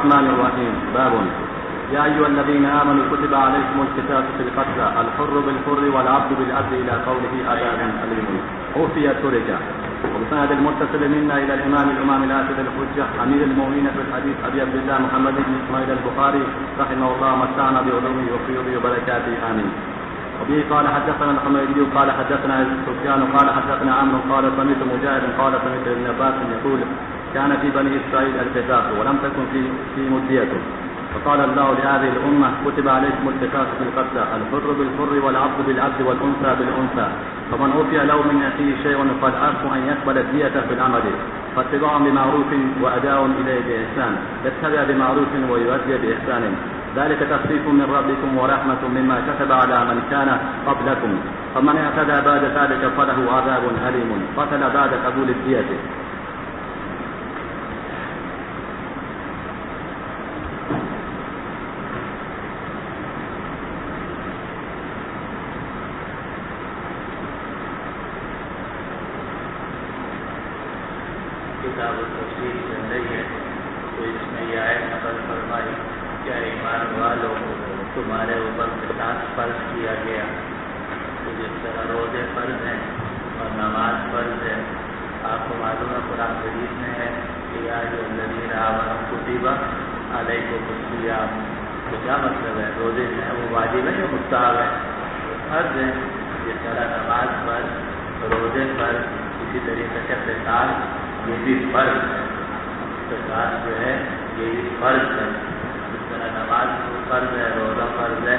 الرحمن الرحيم. باب يا أيها الذين آمنوا كتب عليكم القصاص في القتلى الحر بالحر والعبد بالعبد إلى قوله عذاب أليم. عوفي ترجع. وبسند المتصل منا إلى الإمام الآسد الحجة أمير المؤمنين في الحديث أبي عبد الله محمد بن إسماعيل البخاري رحمه الله متعنا بعلومه وفيوضه وبركاته آمين. وبه قال حدثنا الحميدي قال حدثنا سفيان قال حدثنا عمرو قال سمعت مجاهد قال سمعت ابن عباس يقول كان في بني إسرائيل القصاص ولم تكن في مديته. فقال الله لهذه الأمة كتب عليكم القصاص في القتلى الحر بالحر والعبد بالعبد والأنثى بالأنثى فمن أوفي له من أخيه شيء فالأخ أن يقبل الدية بالعمد فاتباع بمعروف وأداء إليه بإحسان يتبع بمعروف ويؤدي بإحسان ذلك تخفيف من ربكم ورحمة مما كتب على من كان قبلكم فمن اعتدى بعد ذلك فله عذاب أليم قتل بعد قبول الدية. کتاب التفسیر چل رہی ہے تو اس میں یہ آیت نقل فرمائی کیا ایمان والوں تمہارے اوپر قصاص فرض کیا گیا تو جس طرح روزے فرض ہیں اور نماز فرض ہے. آپ کو معلوم ہے قرآن شریف میں ہے کہ یا جو الذین آمنوا کتب علیکم الصیام. تو کیا مطلب ہے؟ روزے جو ہیں وہ واجب ہے یا مستحب ہے؟ فرض ہے. جس طرح نماز فرض روزے فرض اسی طریقے سے قصاص یہ بھی فرض ہے. قصاص جو ہے یہ بھی فرض ہے. جس طرح نماز فرض ہے روزہ فرض ہے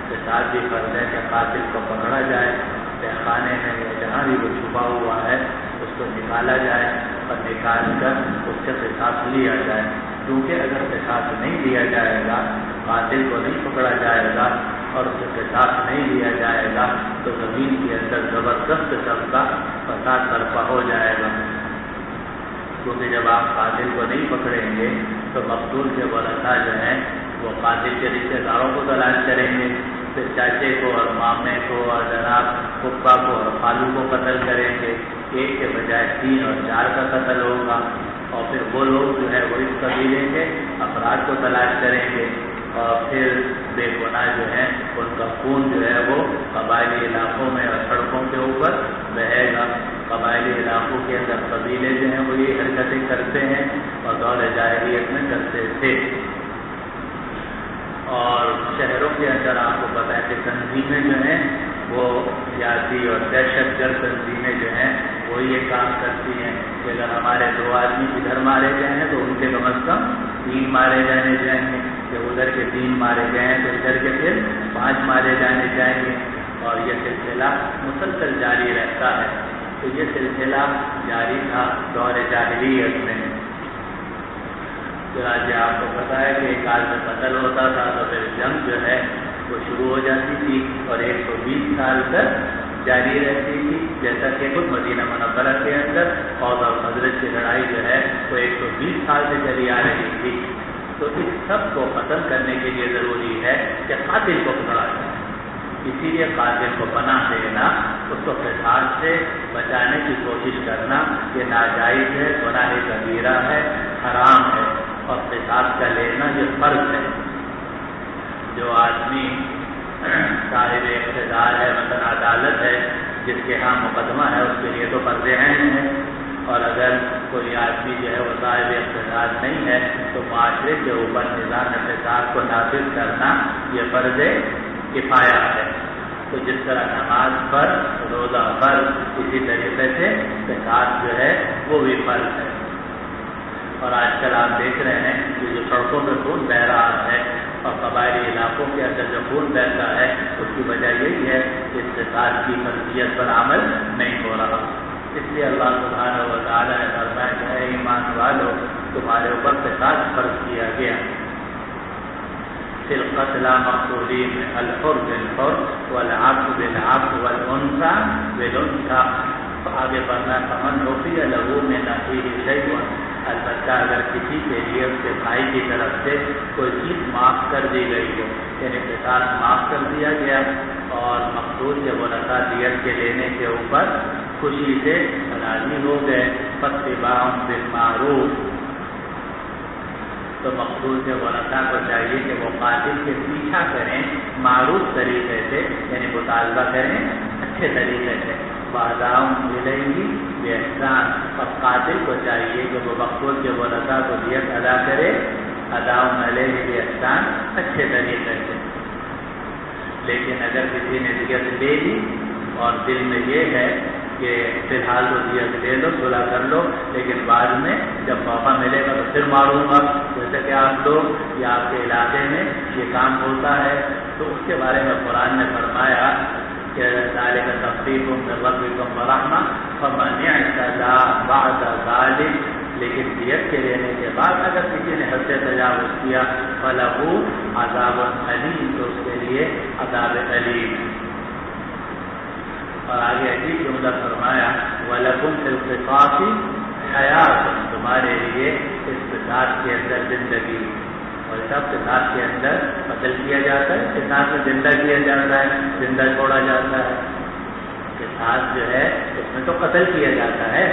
قصاص بھی فرض ہے کہ قاتل کو پکڑا جائے تہخانے میں یا جہاں بھی وہ چھپا ہوا ہے اس کو نکالا جائے اور نکال کر اس سے قصاص لیا جائے. کیونکہ اگر قصاص نہیں لیا جائے گا قاتل کو نہیں پکڑا جائے گا اور اس سے قصاص نہیں لیا جائے گا تو زمین کے اندر زبردست قسم کا فساد برپا ہو جائے گا. کیونکہ جب آپ قاتل کو نہیں پکڑیں گے تو مقتول کے ورثاء جو ہیں وہ قاتل کے رشتے داروں کو تلاش کریں گے. پھر چاچے کو اور مامے کو اور جناب پھپھا کو اور خالو کو قتل کریں گے. ایک کے بجائے 3 اور 4 کا قتل ہوگا. اور پھر وہ لوگ جو ہے وہ اس قبیلے کے افراد کو تلاش کریں گے اور پھر بے گناہ جو ہیں ان کا خون جو ہے وہ قبائلی علاقوں میں اور سڑکوں کے اوپر بہے گا. قبائلی علاقوں کے اندر قبیلے جو ہیں وہ یہ حرکتیں کرتے ہیں اور دور جاہلیت میں کرتے تھے. اور شہروں کے اندر آپ کو پتہ ہے کہ تنظیمیں جو ہیں وہ سیاسی اور دہشت گرد تنظیمیں جو ہیں وہ یہ کام کرتی ہیں کہ اگر ہمارے 2 آدمی ادھر مارے گئے ہیں تو ان کے کم از کم 3 مارے جانے جائیں گے. کہ ادھر کے 3 مارے گئے ہیں تو ادھر کے پھر 5 مارے جانے جائیں گے. اور یہ سلسلہ مسلسل جاری رہتا ہے. تو یہ سلسلہ جاری تھا دور جاہلیت میں. چنانچہ آپ کو پتہ ہے کہ ایک آدمی قتل ہوتا تھا تو پھر جنگ جو ہے وہ شروع ہو جاتی تھی اور 120 سال تک جاری رہتی تھی. جیسا کہ خود مدینہ منورہ کے اندر اوس اور خزرج کی لڑائی جو ہے وہ 120 سال سے چلی آ رہی تھی. تو اس سب کو ختم کرنے کے لیے ضروری ہے کہ قاتل کو پکڑا جائے. اسی لیے قاتل کو پناہ دینا اس کو قصاص سے بچانے کی کوشش کرنا یہ ناجائز ہے گناہ کبیرہ ہے حرام ہے. اور قصاص کا لینا یہ فرض ہے. جو آدمی صاحب اقتدار ہے مثلا عدالت ہے جس کے ہاں مقدمہ ہے اس کے لیے تو فرض عین ہے. اور اگر کوئی آدمی جو ہے وہ صاحب اقتدار نہیں ہے تو معاشرے کے اوپر نظام قصاص کو نافذ کرنا یہ فرض کفایہ ہے. تو جس طرح نماز پر روزہ پر اسی طریقے سے قصاص جو ہے وہ بھی فرض ہے. اور آج کل آپ دیکھ رہے ہیں کہ جو سڑکوں پہ خون بہہ رہا ہے اور قبائلی علاقوں کے اندر جو خون بہتا ہے اس کی وجہ یہی ہے کہ اس قصاص کی فرضیت پر عمل نہیں ہو رہا. اس لیے اللہ سبحانہ و تعالیٰ نے فرمایا کہ اے ایمان والو تمہارے اوپر قصاص فرض کیا گیا. فی القتلى مقتولین الحر بالحر والعبد بالعبد والانثى بالانثى. آگے بڑھنا فمن عفی له من اخیہ شیء. البتہ اگر کسی کے لیے اس کے بھائی کی طرف سے کوئی چیز معاف کر دی گئی ہو یعنی قصاص معاف کر دیا گیا اور مقتول کے ورثاء دیت کے لینے کے اوپر خوشی سے راضی ہو گئے فاتباع بالمعروف تو مقتول کے ورثاء کو چاہیے کہ وہ قاتل کے پیچھا کریں معروف طریقے سے، یعنی مطالبہ کریں اچھے طریقے سے، وَأَدَاءٌ إِلَيْهِ بِإِحْسَانٍ، اور قاتل کو چاہیے کہ وہ مقتول کے ورثاء کو دیت ادا کرے اَدَاءٌ عَلَيْهِ بِإِحْسَانٍ، اچھے طریقے سے۔ لیکن اگر کسی نے دیت لے لی اور دل میں یہ ہے کہ فی الحال تو دیت لے لو، صلح کر لو، لیکن بعد میں جب موقع ملے گا تو پھر ماروں گا، جیسے کہ آپ لوگ یا آپ کے علاقے میں یہ کام ہوتا ہے، تو اس کے بارے میں قرآن نے فرمایا کہ ذالک تخفیف من ربکم ورحمۃ فمن اعتدی بعد ذلک، لیکن دیت کے لینے کے بعد اگر کسی نے حد سے تجاوز کیا فلہ عذاب علیم، تو اس کے لیے عذاب علیم۔ اور آگے عجیب جملہ فرمایا وَلَكُمْ فِي الْقِصَاصِ حَیَاتٌ، تمہارے لیے اس قصاص کے اندر زندگی، اور سب قصاص کے اندر قتل کیا جاتا ہے، قصاص میں زندہ کیا جاتا ہے، زندہ چھوڑا جاتا ہے۔ قصاص جو ہے اس میں تو قتل کیا جاتا ہے،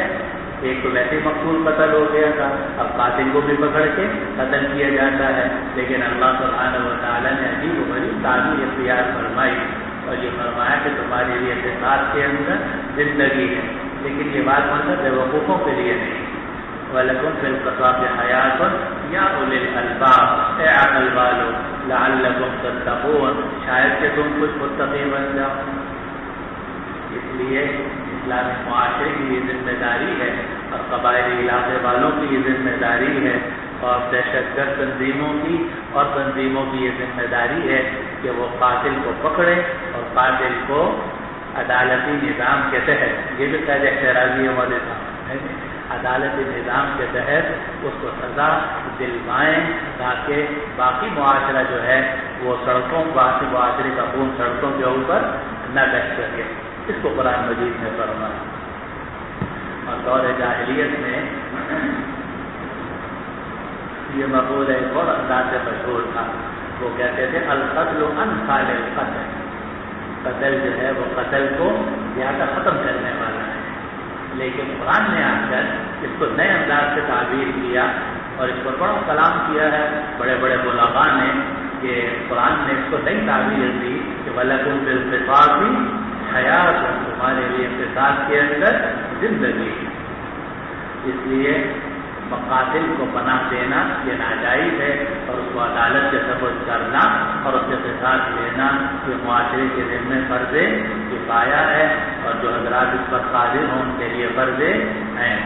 ایک تو ویسے مقتول قتل ہو گیا تھا، اب قاتل کو بھی پکڑ کے قتل کیا جاتا ہے، لیکن اللہ سبحانہ و تعالیٰ نے عجیب و غریب تعبیر اختیار فرمائی اور یہ فرمایا کہ تمہارے لیے قصاص کے اندر زندگی ہے، لیکن یہ بات مطلب بیوقوفوں کے لیے نہیں۔ وَلَكُمْ فِي الْقِصَاصِ حَیَاتٌ یَا أُولِي الْأَلْبَابِ، اے عقل والو لَعَلَّكُمْ تَتَّقُونَ، شاید کہ تم کچھ متقی بن جاؤ۔ اس لیے اسلامی معاشرے کی یہ ذمہ داری ہے اور قبائلی علاقے والوں کی یہ ذمہ داری ہے اور دہشت گرد تنظیموں کی اور تنظیموں کی یہ ذمہ داری ہے کہ وہ قاتل کو پکڑیں اور قاتل کو عدالتی نظام کے تحت، یہ بھی قید احترازی والے تھا، عدالتی نظام کے تحت اس کو سزا دلوائیں تاکہ باقی معاشرہ جو ہے وہ سڑکوں، باقی معاشرے کا خون سڑکوں کے اوپر نہ بہہ سکے۔ اس کو قرآن مجید میں فرمایا۔ اور دور جاہلیت میں یہ مقول ایک اور انداز سے مشہور تھا، وہ کہتے تھے القتل انفع للقتل، قتل جو ہے وہ قتل کو زیادہ ختم کرنے والا ہے، لیکن قرآن نے آ کر اس کو نئے انداز سے تعبیر کیا اور اس پر بڑا کلام کیا ہے بڑے بڑے بلاغاء نے، کہ قرآن نے اس کو نئی تعبیر دی کہ وَلَكُمْ فِي الْقِصَاصِ حیات، تمہارے لیے قصاص کے اندر زندگی۔ اس لیے مقاتل کو پناہ دینا یہ ناجائز ہے اور اس کو عدالت سے ثبت کرنا اور اس سے قصاص لینا یہ معاشرے کے ذمہ فرض کفایہ ہے، اور جو حضرات اس پر قادر ہوں ان کے لیے فرض ہیں۔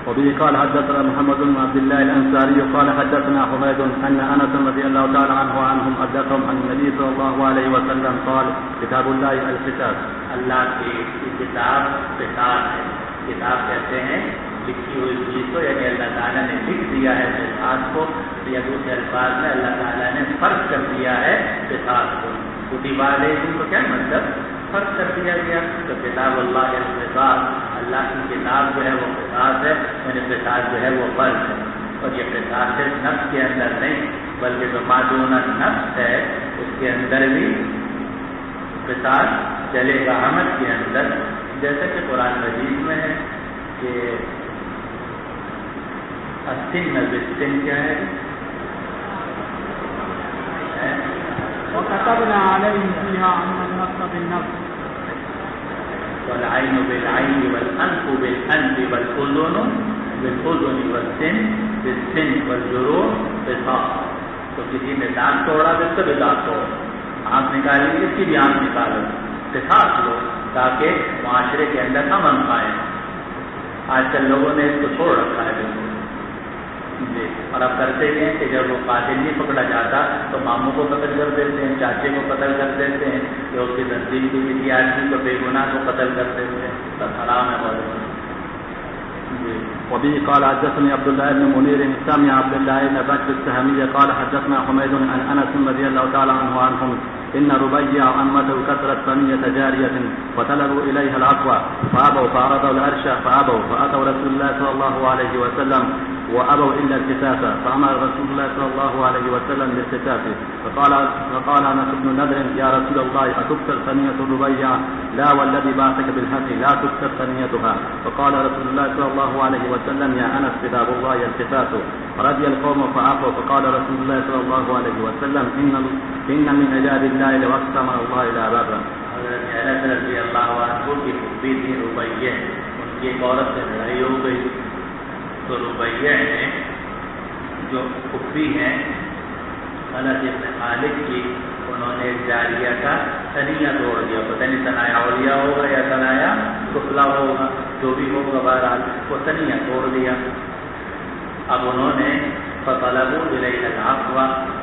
وبه قال حدثنا محمد بن عبد الله الأنصاري قال حدثنا حميد أن أنس رضي الله تعالى عنه وعنهم حدثهم عن النبي صلى الله عليه وسلم قال كتاب الله القصاص، اللہ کی کتاب قصاص ہے۔ کتاب کہتے ہیں لکھی ہوئی چیز کو، یعنی اللہ تعالیٰ نے لکھ دیا ہے قصاص کو، یا دوسرے الفاظ میں اللہ تعالیٰ نے فرض کر دیا ہے قصاص کو۔ کتب علیکم کو کیا مطلب؟ فرض کر دیا گیا۔ تو کتاب اللہ القصاص، اللہ کی کتاب جو ہے وہ قصاص ہے، یعنی قصاص جو ہے وہ فرض ہے، اور یہ قصاص صرف نفس کے اندر نہیں بلکہ جو معدون نفس ہے اس کے اندر بھی قصاص چلے گا، عمل کے اندر، جیسا کہ قرآن مجید میں ہے کہ السن بالسن کیا ہے، وكتبنا عليهم فيها أن النفس بالنفس والعين بالعين والأنف بالأنف والأذن بالأذن والسن بالسن والجروح قصاص۔ تو کسی نے دانت توڑا تو اس کا بھی دانت توڑو، آنکھ نکالی اس کی بھی آنکھ نکالو، قصاص لو تاکہ معاشرے کے اندر امن پائے۔ آج کل لوگوں نے اس کو چھوڑ رکھا ہے بالکل جی، اور اب کرتے ہیں کہ جب وہ قاتل نہیں پکڑا جاتا تو ماموں کو قتل کر دیتے ہیں، چاچے کو قتل کر دیتے ہیں، یا اس کی تنظیم کی کسی آدمی کو بے گناہ کو قتل کر دیتے ہیں، سب حرام ہے بہت جی۔ وبه قال حدثني عبد الله بن منير سمع عبد الله بن بكر السهمي قال حدثنا حميد عن انس رضي الله تعالى عنه وعنهم ان ربيع عمته كسرت ثنية جارية وطلبوا اليها العفو فابوا، فعرضوا العرش فابوا، فاتوا رسول الله صلى الله عليه وسلم وأبوا إلا القتاس فأمر رسول الله صلى الله عليه وسلم بالقتاس فقال أنس بن نضر يا رسول الله أتكسر ثنية الربيع؟ لا والذي بعثك بالحق لا تكسر ثنيتها. فقال رسول الله صلى الله عليه وسلم يا أنس كتاب الله القتاس. فرضي القوم فعفوا. فقال رسول الله صلى الله عليه وسلم إن من عباد الله لو أقسم الله إلى بابا. حضرت انس رضی اللہ عنہ کی پھوپھی تھی ربیع، ان کی ایک عورت سے لڑائی ہو گئی تو ربیع نے جو پھوپھی ہیں انس ابن مالک کی، انہوں نے جاریہ کا تنیہ توڑ دیا. پتہ نہیں تنایا اولیاء ہوگا یا تنایا سفلا ہوگا، جو بھی ہوگا بہرحال وہ تنیہ توڑ دیا. اب انہوں نے فطلبوا الیہ العفو،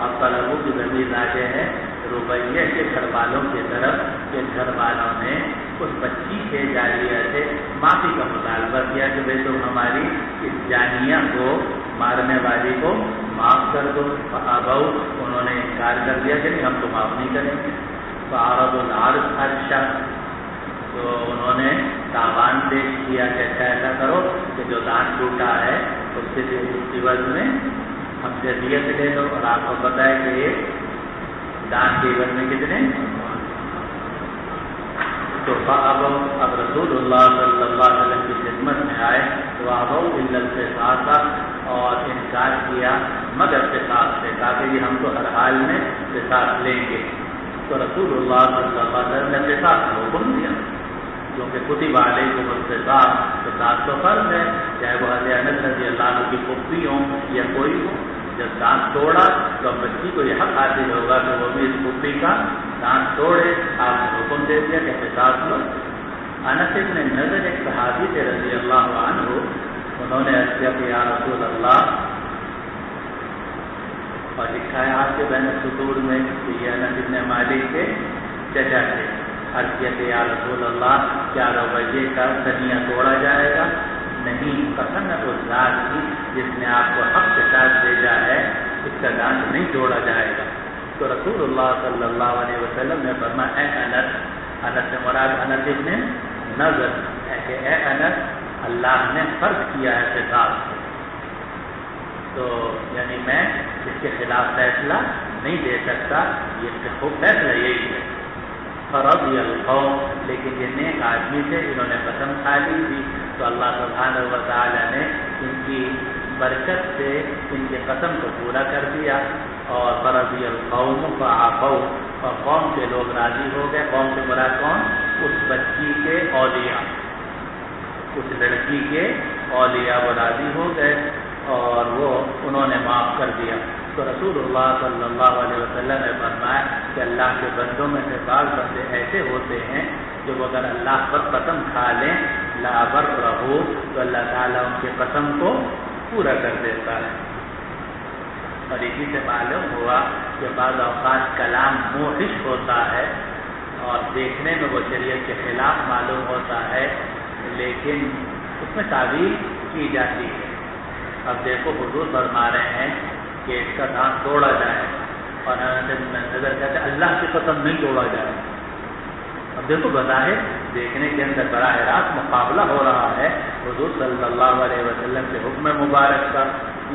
اب طلبوا کی ضمیر راجع ہے ربیع کے گھر والوں کی طرف کہ گھر والوں نے اس بچی سے جاریہ سے معافی کا مطالبہ کیا کہ بھائی تم ہماری اس جانیہ کو مارنے والی کو معاف کر دو. ابو، انہوں نے انکار کر دیا کہ نہیں ہم تو معاف نہیں کریں گے. فعرض العرض ارشا، تو انہوں نے تاوان پیش کیا کہ ایسا کرو کہ جو دانت ٹوٹا ہے اس کے عوض میں ہم سے دیت لے لو. اور آپ کو پتہ ہے کہ یہ دانت کے عوض میں کتنے؟ تو اب رسول اللہ صلی اللہ علیہ وسلم کی خدمت میں آئے تو ابو الا القصاص، اور انکار کیا مگر قصاص سے، کہا کہ یہ ہم تو ہر حال میں قصاص لیں گے. تو رسول اللہ صلی اللہ علیہ وسلم نے قصاص کا حکم دیا، کیونکہ کتب علیکم القصاص، قصاص تو فرض ہے، چاہے وہ حضرت انس رضی اللہ عنہ کی پھوپھی ہوں یا کوئی ہو. جب دانت توڑا تو بچی کو یہ حق حاصل ہوگا کہ وہ بھی اس پھوپھی کا دانت توڑے. آپ نے حکم دے دیا کہ قصاص لو. انس ابن نضر ایک صحابی تھے رضی اللہ عنہ، انہوں نے عرض کیا کہ یا رسول اللہ، اور لکھا ہے آپ کے بین السطور میں کہ یہ انس ابن مالک کے چچا تھے. عرض کیا کہ یا رسول اللہ کیا ربیع کا تنیہ توڑا جائے گا؟ نہیں، قسم ہے اس ذات کی جس نے آپ کو حق کے ساتھ بھیجا ہے، اس کا دانت نہیں توڑا جائے گا. تو رسول اللہ صلی اللہ علیہ وسلم نے فرمایا اے انس، انس سے مراد انس ابن نضر ہے کہ اے انس، اللہ نے فرض کیا ہے قصاص، تو یعنی میں اس کے خلاف فیصلہ نہیں دے سکتا، یہ فیصلہ یہی ہے. فرضی القوم، لیکن یہ نیک آدمی تھے، انہوں نے قسم کھا لی تھی، تو اللہ سبحانہ و تعالیٰ نے ان کی برکت سے ان کے قسم کو پورا کر دیا. اور فرضی القوم فعفوا، اور قوم کے لوگ راضی ہو گئے. قوم کے مراد کون؟ اس بچی کے اولیاء، اس لڑکی کے اولیاء وہ راضی ہو گئے اور وہ انہوں نے معاف کر دیا. تو رسول اللہ صلی اللہ علیہ وسلم نے فرمایا کہ اللہ کے بندوں میں سے بعض بندے ایسے ہوتے ہیں کہ وہ اگر اللہ پر قسم کھا لیں لا برہ، تو اللہ تعالیٰ ان کے قسم کو پورا کر دیتا ہے. اور اسی سے معلوم ہوا کہ بعض اوقات کلام موحش ہوتا ہے اور دیکھنے میں وہ شریعت کے خلاف معلوم ہوتا ہے، لیکن اس میں تعویل کی جاتی ہے. اب دیکھو حضور فرما رہے ہیں کہ اس کا دانت توڑا جائے، اور نظر کہتے ہیں اللہ کی قسم نہیں توڑا جائے. اب دیکھو بظاہر دیکھنے کے اندر براہ راست مقابلہ ہو رہا ہے حضور صلی اللہ علیہ وسلم کے حکم مبارک کا،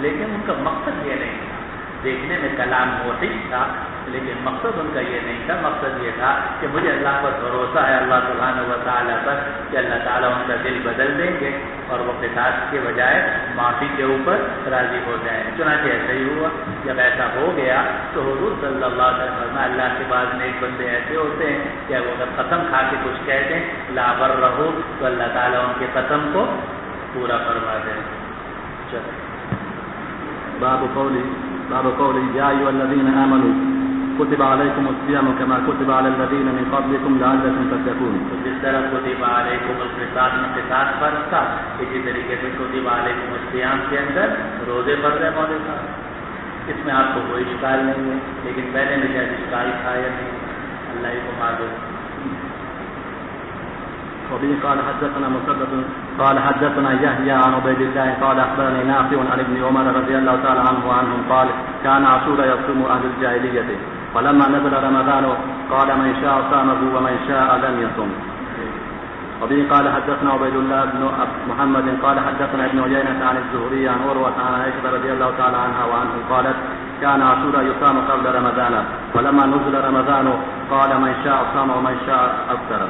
لیکن ان کا مقصد یہ نہیں تھا. دیکھنے میں کلام موحش تھا، لیکن مقصد ان کا یہ نہیں تھا. مقصد یہ تھا کہ مجھے اللہ پر بھروسہ ہے، اللہ سبحانہ و تعالیٰ پر، کہ اللہ تعالیٰ ان کا دل بدل دیں گے اور وہ قصاص کے بجائے معافی کے اوپر راضی ہو جائیں. چنانچہ ایسا ہی ہوا. جب ایسا ہو گیا تو حضور صلی اللہ علیہ وسلم اللہ کے بعد نیک بندے ایسے ہوتے ہیں کہ وہ اگر قسم کھا کے کچھ کہہ دیں لا برہ، تو اللہ تعالیٰ ان کے قسم کو پورا فرما دیں. چلو باب قولی یا ایھا الذین آمنوا کتب علیکم الصیام کما کتب علی الذین من قبلکم لعلکم تتقون. تو جس طرح کتب علیکم القصاص میں قصاص فرض تھا، اسی طریقے سے کتب علیکم الصیام کے اندر روزے فرض ہے مولوی صاحب. اس میں آپ کو کوئی اشکال نہیں ہے، لیکن پہلے میں شاید اشکال تھا یا نہیں، اللہ ہی کو معلوم. وبه قال حدثنا مسدد قال حدثنا يحيى عن عبيد الله قال اخبرني نافع عن ابن عمر رضي الله تعالى عنه وعنهم قال كان عاشوراء يصوم اهل الجاهليه فلما نزل رمضان قال من شاء صامه ومن شاء لم يصم. وبه قال حدثنا عبيد الله بن محمد قال حدثنا ابن عيينة عن الزهري عن عروة عن عائشة رضي الله تعالى عنها وعنه قالت كان عاشوراء يصام قبل رمضان فلما نزل رمضان قال من شاء صام ومن شاء افطر.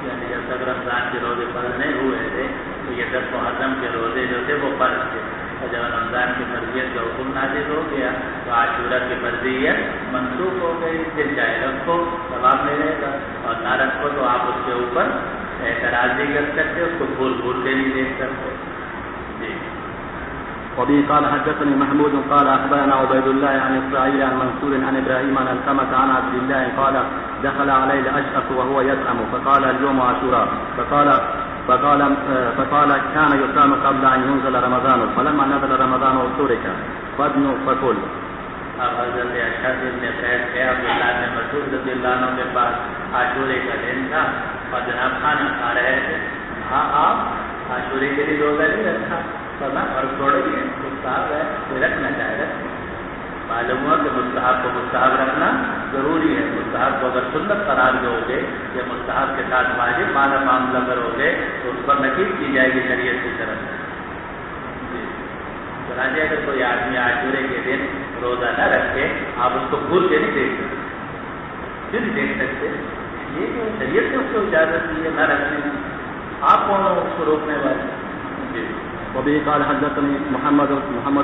یعنی جب تک رمضان کے روزے فرض نہیں ہوئے تھے تو یہ 10 محرم کے روزے جو تھے وہ فرض تھے، اور جب رمضان کی فرضیت کا حکم نازل ہو گیا تو عاشورہ کی فرضیت منسوخ ہو گئی، پھر چاہے رکھو ثواب ملے گا اور نہ رکھو تو آپ اس کے اوپر اعتراض بھی کر سکتے، اس کو بھول بھول کے نہیں دیکھ سکتے. جی. وبه قال حدثني محمود قال اخبرنا عبيد الله عن اسرائيل عن منصور عن ابراهيم عن القمة عن عبد الله قال دخل علي الاشعث وهو يزعم فقال اليوم عاشوراء فقال كان يصام قبل ان ينزل رمضان فلما نزل رمضان ترك فادن فكل. اب حضرت اشعث بن قیس ہے عبداللہ بن مسعود رضی اللہ عنہ کے پاس عاشورے کا دن تھا اور جناب کھانا کھا رہے تھے. ہاں آپ عاشورے کے لیے روزہ نہیں رکھا کرنا اور تھوڑے ہی مستحب ہے یہ رکھنا چاہیے. معلوم ہوا کہ مستحب کو مستحب رکھنا ضروری ہے. مستحب کو اگر سنت قرار دو گے یا مستحب کے ساتھ واجب مانا معاملہ کرو گے تو اس پر نقید کی جائے گی شریعت کی طرف. چنانچہ اگر کوئی آدمی عاشورے کے دن روزہ نہ رکھے آپ اس کو بھول کے نہیں دیکھ سکتے، کیوں نہیں دیکھ سکتے؟ یہ کہ شریعت نے اس کو اجازت دی ہے نہ رکھنے کی، آپ کون ہو اس کو روکنے والے؟ جی. وبه قال حدثني محمد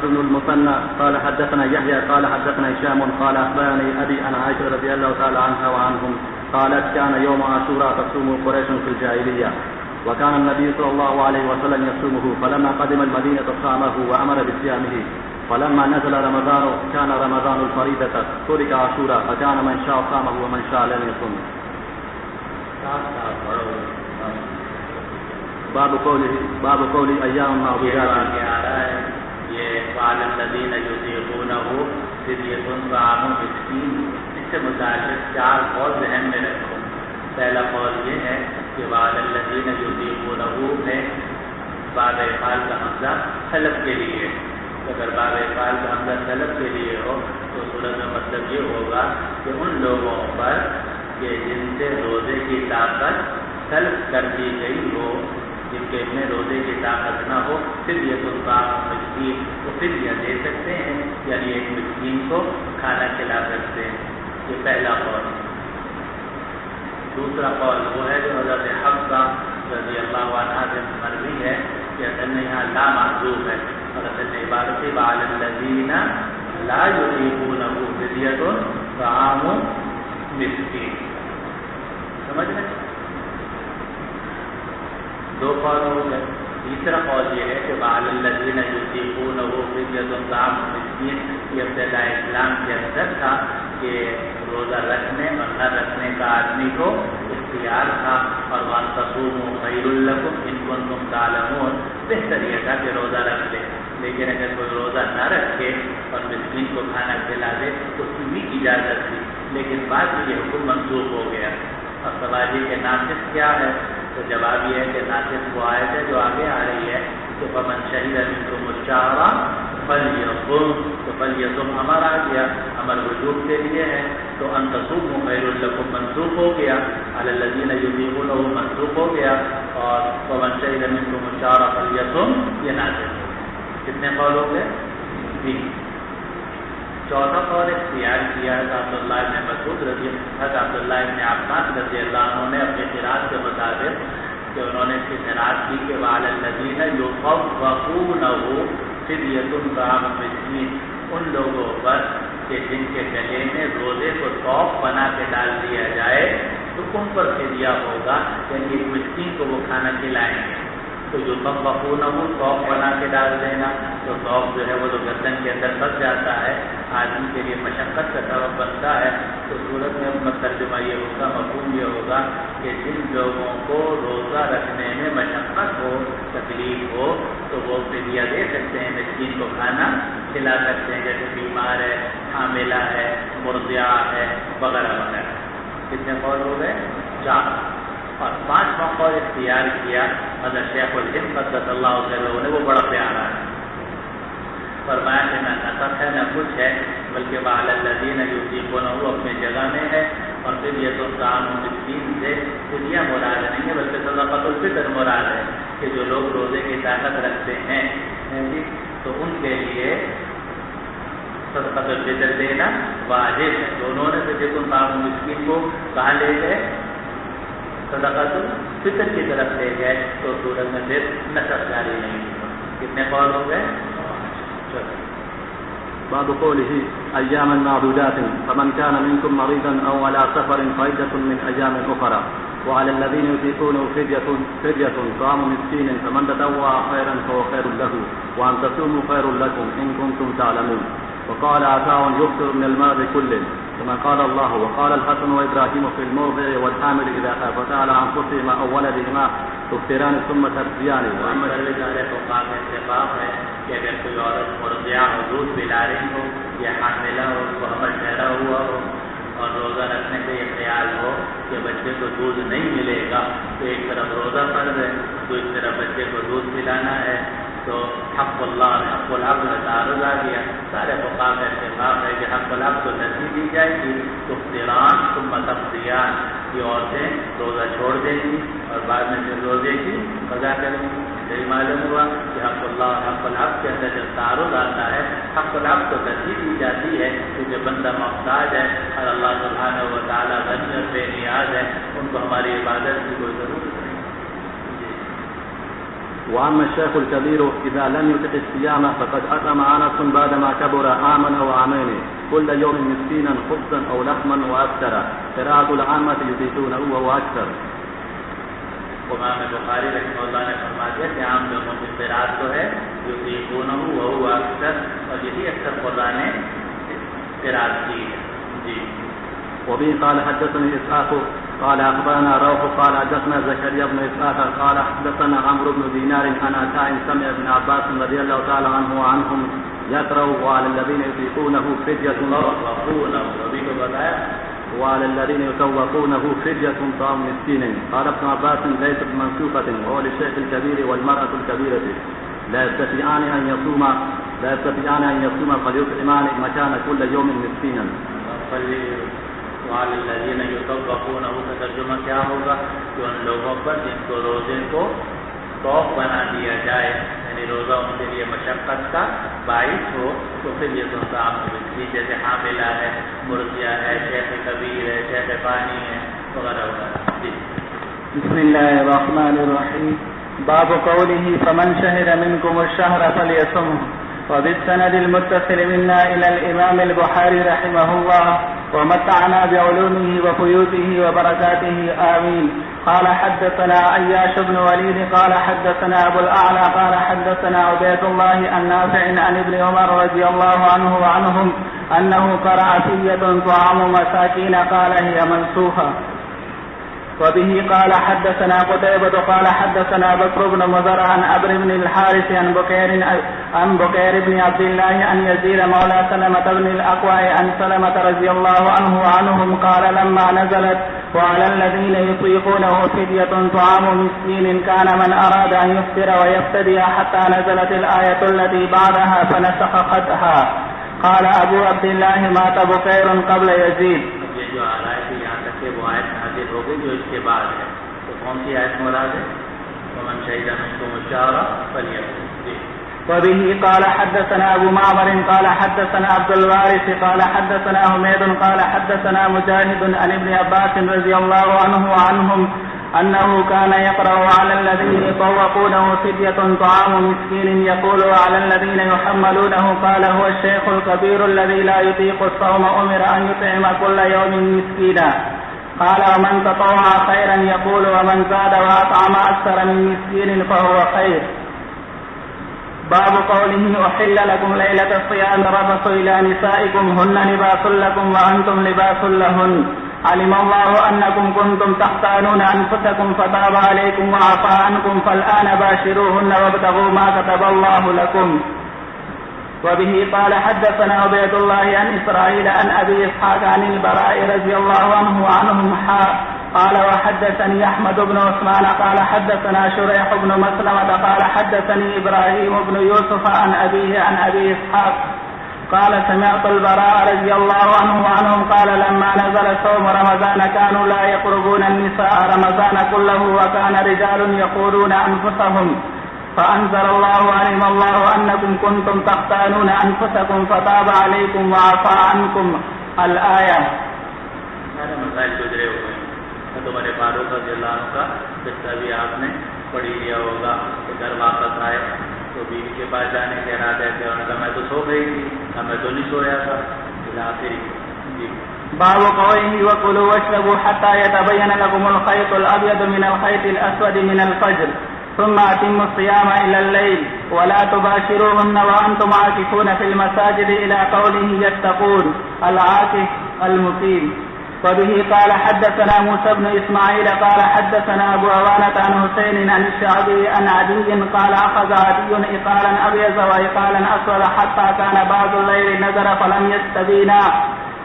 بن المثنى قال حدثنا يحيى قال حدثنا هشام قال اخبرني ابي عن عائشة رضي الله تعالى عنها وعنهم قالت كان يوم عاشوراء تصوم قريش في الجاهلية وكان النبي صلى الله عليه وسلم يصومه فلما قدم المدينة صامه وامر بصيامه فلما نزل رمضان كان رمضان الفريضة ترك عاشوراء فكان من شاء صامه ومن شاء لم يصم. باب قولی ایام معدودات آ رہا ہے یہ وعلی الذین یطیقونہ فدیۃ طعام مسکین. اس سے متعلق 4 قول ذہن میں رکھو. پہلا قول یہ ہے کہ وعلی الذین یطیقونہ ہے باب افعال کا حمزہ طلب کے لیے. اگر باب افعال کا حمزہ طلب کے لیے ہو تو صورت میں مطلب یہ ہوگا کہ ان لوگوں پر کہ جن سے روزے کی طاقت طلب کر دی گئی ہو، جن کے میں روزے کی طاقت نہ ہو، پھر یہ طعام مسکین تو پھر یہ دے سکتے ہیں، یعنی ایک مسکین کو کھانا کھلا سکتے ہیں. یہ پہلا قول. دوسرا قول وہ ہے جو حضرت حفصہ رضی اللہ عنہ سے مروی ہے کہ اصل میں یہاں لا محذوف ہے اور اصل میں عبارت وعلی الذین لا یطیقونہ فدیۃ طعام مسکین. سمجھ لیں؟ 2 قول ہو گئے. تیسرا قول یہ ہے کہ وعلی الذین یطیقونہ فدیۃ طعام مسکین یہ ابتداء اسلام کے اندر تھا کہ روزہ رکھنے اور نہ رکھنے کا آدمی کو اختیار تھا، اور وَأَن تَصُومُوا خَيْرٌ لَكُمْ إِن كُنتُمْ تَعْلَمُونَ. بہتر یہ تھا کہ روزہ رکھ لے، لیکن اگر کوئی روزہ نہ رکھے اور مسکین کو کھانا کھلا دے تو اس کی بھی اجازت تھی، لیکن بعد میں یہ حکم منسوخ ہو گیا. اور سوال یہ کہ ناسخ کیا ہے؟ تو جواب یہ ہے کہ ناسخ وہ آیت ہے جو آگے آ رہی ہے کہ فَمَن شَهِدَ مِنكُمُ الشَّهْرَ فَلْيَصُمْ. تو فَلْيَصُمْ امر آ گیا، امر وجوب کے لیے ہے. تو أَن تَصُومُوا خَيْرٌ لَكُمْ منسوخ ہو گیا، عَلَى الَّذِينَ يُطِيقُونَهُ منسوخ ہو گیا، اور فَمَن شَهِدَ مِنكُمُ الشَّهْرَ فَلْيَصُمْ یہ نازل ہو. کتنے قول ہو گئے؟ 3. چوتھا قول اختیار کیا ہے عبداللہ ابن مسعود رضی عباس رضی اللہ عنہ نے اپنی قرات کے مطابق کہ انہوں نے اس کی قرات کی کہ وعلی الذین یطوقونہ فدیۃ طعام مسکین، ان لوگوں پر کہ جن کے گلے میں روزے کو توق بنا کے ڈال دیا جائے تو ان پر فدیہ ہوگا، یعنی ایک مسکین کو وہ کھانا کھلائیں گے. تو جو مقبونا ہو توق بنا کے ڈال دینا، تو توق جو ہے وہ تو گردن کے اندر پھنس جاتا ہے، آدمی کے لیے مشقت کا سبب بنتا ہے. تو صورت میں ترجمہ یہ ہوگا، مفہوم یہ ہوگا کہ جن لوگوں کو روزہ رکھنے میں مشقت ہو، تکلیف ہو، تو وہ فدیہ دے سکتے ہیں، مسکین کو کھانا کھلا سکتے ہیں، جیسے بیمار ہے، حاملہ ہے، مرضعہ ہے، وغیرہ وغیرہ. کتنے قول ہو گئے؟ 4. اور 5واں قول اختیار کیا حضرت شیخ الہند قدس اللہ تعالیٰ نے، وہ بڑا پیارا ہے. فرمایا کہ نہ نسخ ہے نہ کچھ ہے، بلکہ وعلی الذین یطیقونہ اپنی جگہ میں ہے، اور پھر یہ تو کام مسکین سے فدیہ مراد نہیں ہے بلکہ صدقۃ الفطر مراد ہے کہ جو لوگ روزے کی طاقت رکھتے ہیں تو ان کے لیے صدقۃ الفطر دینا واجب ہے. تو انہوں نے پھر دیکھو کام مسکین کو کہاں لے گئے؟ صدقۃ الفطر کی طرف لے گئے. تو سورج میں پھر نصب جاری نہیں ہوا. کتنے قول ہو گئے؟ باب قوله أياما معدودات فمن كان منكم مريضا أو على سفر فعدة من أيام أخرى وعلى الذين يطيقونه فدية طعام مسكين فمن تطوع خيرا فهو خير له وأن تصوموا خير لكم إن كنتم تعلمون. وقال عطاء يفطر من المرض كله كما قال الله. وقال الحسن وإبراهيم في المرضع والحامل إذا خافتا على أنفسهما أو ولدهما تفطران ثم ترضيان. محمد علیہ فقام اتفاق ہے کہ اگر کوئی عورت مرضعہ ہو دودھ پلا رہی ہو یا حاملہ ہو اس کو حمل ٹھہرا ہوا ہو اور روزہ رکھنے سے یہ خیال ہو کہ بچے کو دودھ نہیں ملے گا تو ایک طرف روزہ فرض ہے دوسری طرف بچے کو دودھ پلانا ہے تو حق اللہ اور حق الحق میں تعارض آ گیا. سارے فقہاء کا اتفاق ہے کہ حق الحق کو ترجیح دی جائے گی تو تفطیران ثم تقضیان یہ عورتیں روزہ چھوڑ دیں گی اور بعد میں پھر روزے کی قضا کریں گی. یہی معلوم ہوا کہ حق اللہ اور حق الحق کے اندر جب تعارض آتا ہے حق الحق کو ترجیح دی جاتی ہے کیونکہ بندہ محتاج ہے اور اللہ سبحانہ و تعالیٰ غنی اور بے نیاز ہے ان کو ہماری عبادت کی کوئی ضرورت نہیں. وأما الشيخ الكبير إذا لم يطق الصيام فقد أطعم أنس بعدما كبر عاما أو عامين كل يوم مسكينا خبزا أو لحما وأكثر. قراءة العامة يطيقونه وهو أكثر. امام بخاری رحمہ اللہ نے فرما دیا کہ عام لوگوں کی قراءت تو ہے یطیقونہ وہو اکثر اور یہی اکثر قراء نے قراءت کی ہے. جی. وبه قال حدثني إسحاق قال أخبرنا روح قال حدثنا زكريا بن إسحاق قال حدثنا عمرو بن دينار عن عطاء سمع ابن عباس رضي الله تعالى عنه وعنهم يقرأ وعلى الذين يطيقونه فدية وعلى الذين يطوقونه فدية طعام مسكين. قال ابن عباس ليست بمنسوخة وهو للشيخ الكبير والمرأة الكبيرة لا يستطيعان أن يصوما فليطعمان مكان كل يوم مسكينا. وعلى الذين يطوقونه کا ترجمہ کیا ہوگا کہ ان لوگوں پر جن کو روزے کو توق بنا دیا جائے یعنی روزہ ان کے لیے مشقت کا باعث ہو تو پھر یہ تو کام ہوگی جیسے حاملہ ہے مرضیہ ہے شیخ کبیر ہے شیخ پانی ہے وغیرہ وغیرہ. بسم الله الرحمن الرحيم. باب قوله فمن شهد منكم الشهر فليصمه. وبالسند المتصل منا إلى الإمام البخاري رحمه الله ومتعنا بعلومه وفيوته وبركاته آمين. قال حدثنا عياش بن وليد قال حدثنا أبو الأعلى قال حدثنا عبيد الله النافع عن ابن عمر رضي الله عنه وعنهم أنه قرأ فية طعام مساكين قال هي منسوخة. وبه قال حدثنا قتيبة قال حدثنا بكر بن مضر عن عمرو بن الحارث عن بكير بن عبد الله عن يزيد مولى سلمة بن الأكوع عن سلمة رضي الله عنه وعنهم قال لما نزلت وعلى الذين يطيقونه فدية طعام مسكين كان من أراد أن يفطر ويفتدي حتى نزلت الآية التي بعدها فنسختها. قال أبو عبد الله مات بكير قبل يزيد. یہ جو آ رہا ہے کہ یہاں تک کہ وہ آیت نازل ہو گئی جو اس کے بعد ہے تو کون سی آیت مراد ہے؟ ومن شهد منكم الشهر فليصم. وبه قال حدثنا أبو معمر قال حدثنا عبد الوارث قال حدثنا حميد قال حدثنا مجاهد عن ابن عباس رضي الله عنه وعنهم أنه كان يقرأ على الذين يطوقونه فدية طعام مسكين يقول على الذين يحملونه قال هو الشيخ الكبير الذي لا يطيق الصوم أمر أن يطعم كل يوم مسكينا. قال ومن تطوع خيرا يقول ومن زاد وأطعم أكثر من مسكين فهو خير. باب قوله أحل لكم ليلة الصيام الرفث إلى نسائكم هن لباس لكم وأنتم لباس لهن. علم الله أنكم كنتم تختانون أنفسكم فتاب عليكم وعفى عنكم فالآن باشروهن وابتغوا ما كتب الله لكم. وبه قال حدثنا عبيد الله عن إسرائيل عن أبي إسحاق عن البراء رضي الله عنه وعنهم قال وحدثني أحمد بن عثمان قال حدثنا شريح بن مسلمة قال حدثني إبراهيم بن يوسف عن أبيه عن أبي إسحاق قال سمعت البراء رضي الله عنه وعنهم قال لما نزل صوم رمضان كانوا لا يقربون النساء رمضان كله وكان رجال يقولون أنفسهم فأنزل الله علم الله أنكم كنتم تختانون أنفسكم فتاب عليكم وعفى عنكم الآية. سارے مسائل گزرے ہوئے ہیں. تمہارے فاروق رضی اللہ عنہ کا قصہ بھی آپ نے پڑھ لیا ہوگا کہ گھر واپس آئے تو بیوی کے پاس جانے کے ارادے تھے. انہوں نے کہا میں تو سو گئی تھی, میں تو نہیں سویا تھا. آخری جی باب قوله وكلوا واشربوا حتى يتبين لكم الخيط الأبيض من الخيط الأسود من الفجر ثم أتموا الصيام إلى الليل ولا تباشروهن وأنتم عاكفون في المساجد إلى قوله يتقون العاكف المقيم. وبه قال حدثنا موسى بن إسماعيل قال حدثنا أبو عوانة عن حسين عن الشعبي عن عدي قال أخذ عدي إقالا أبيض وإقالا أسود حتى كان بعض الليل نزل فلم يستبينا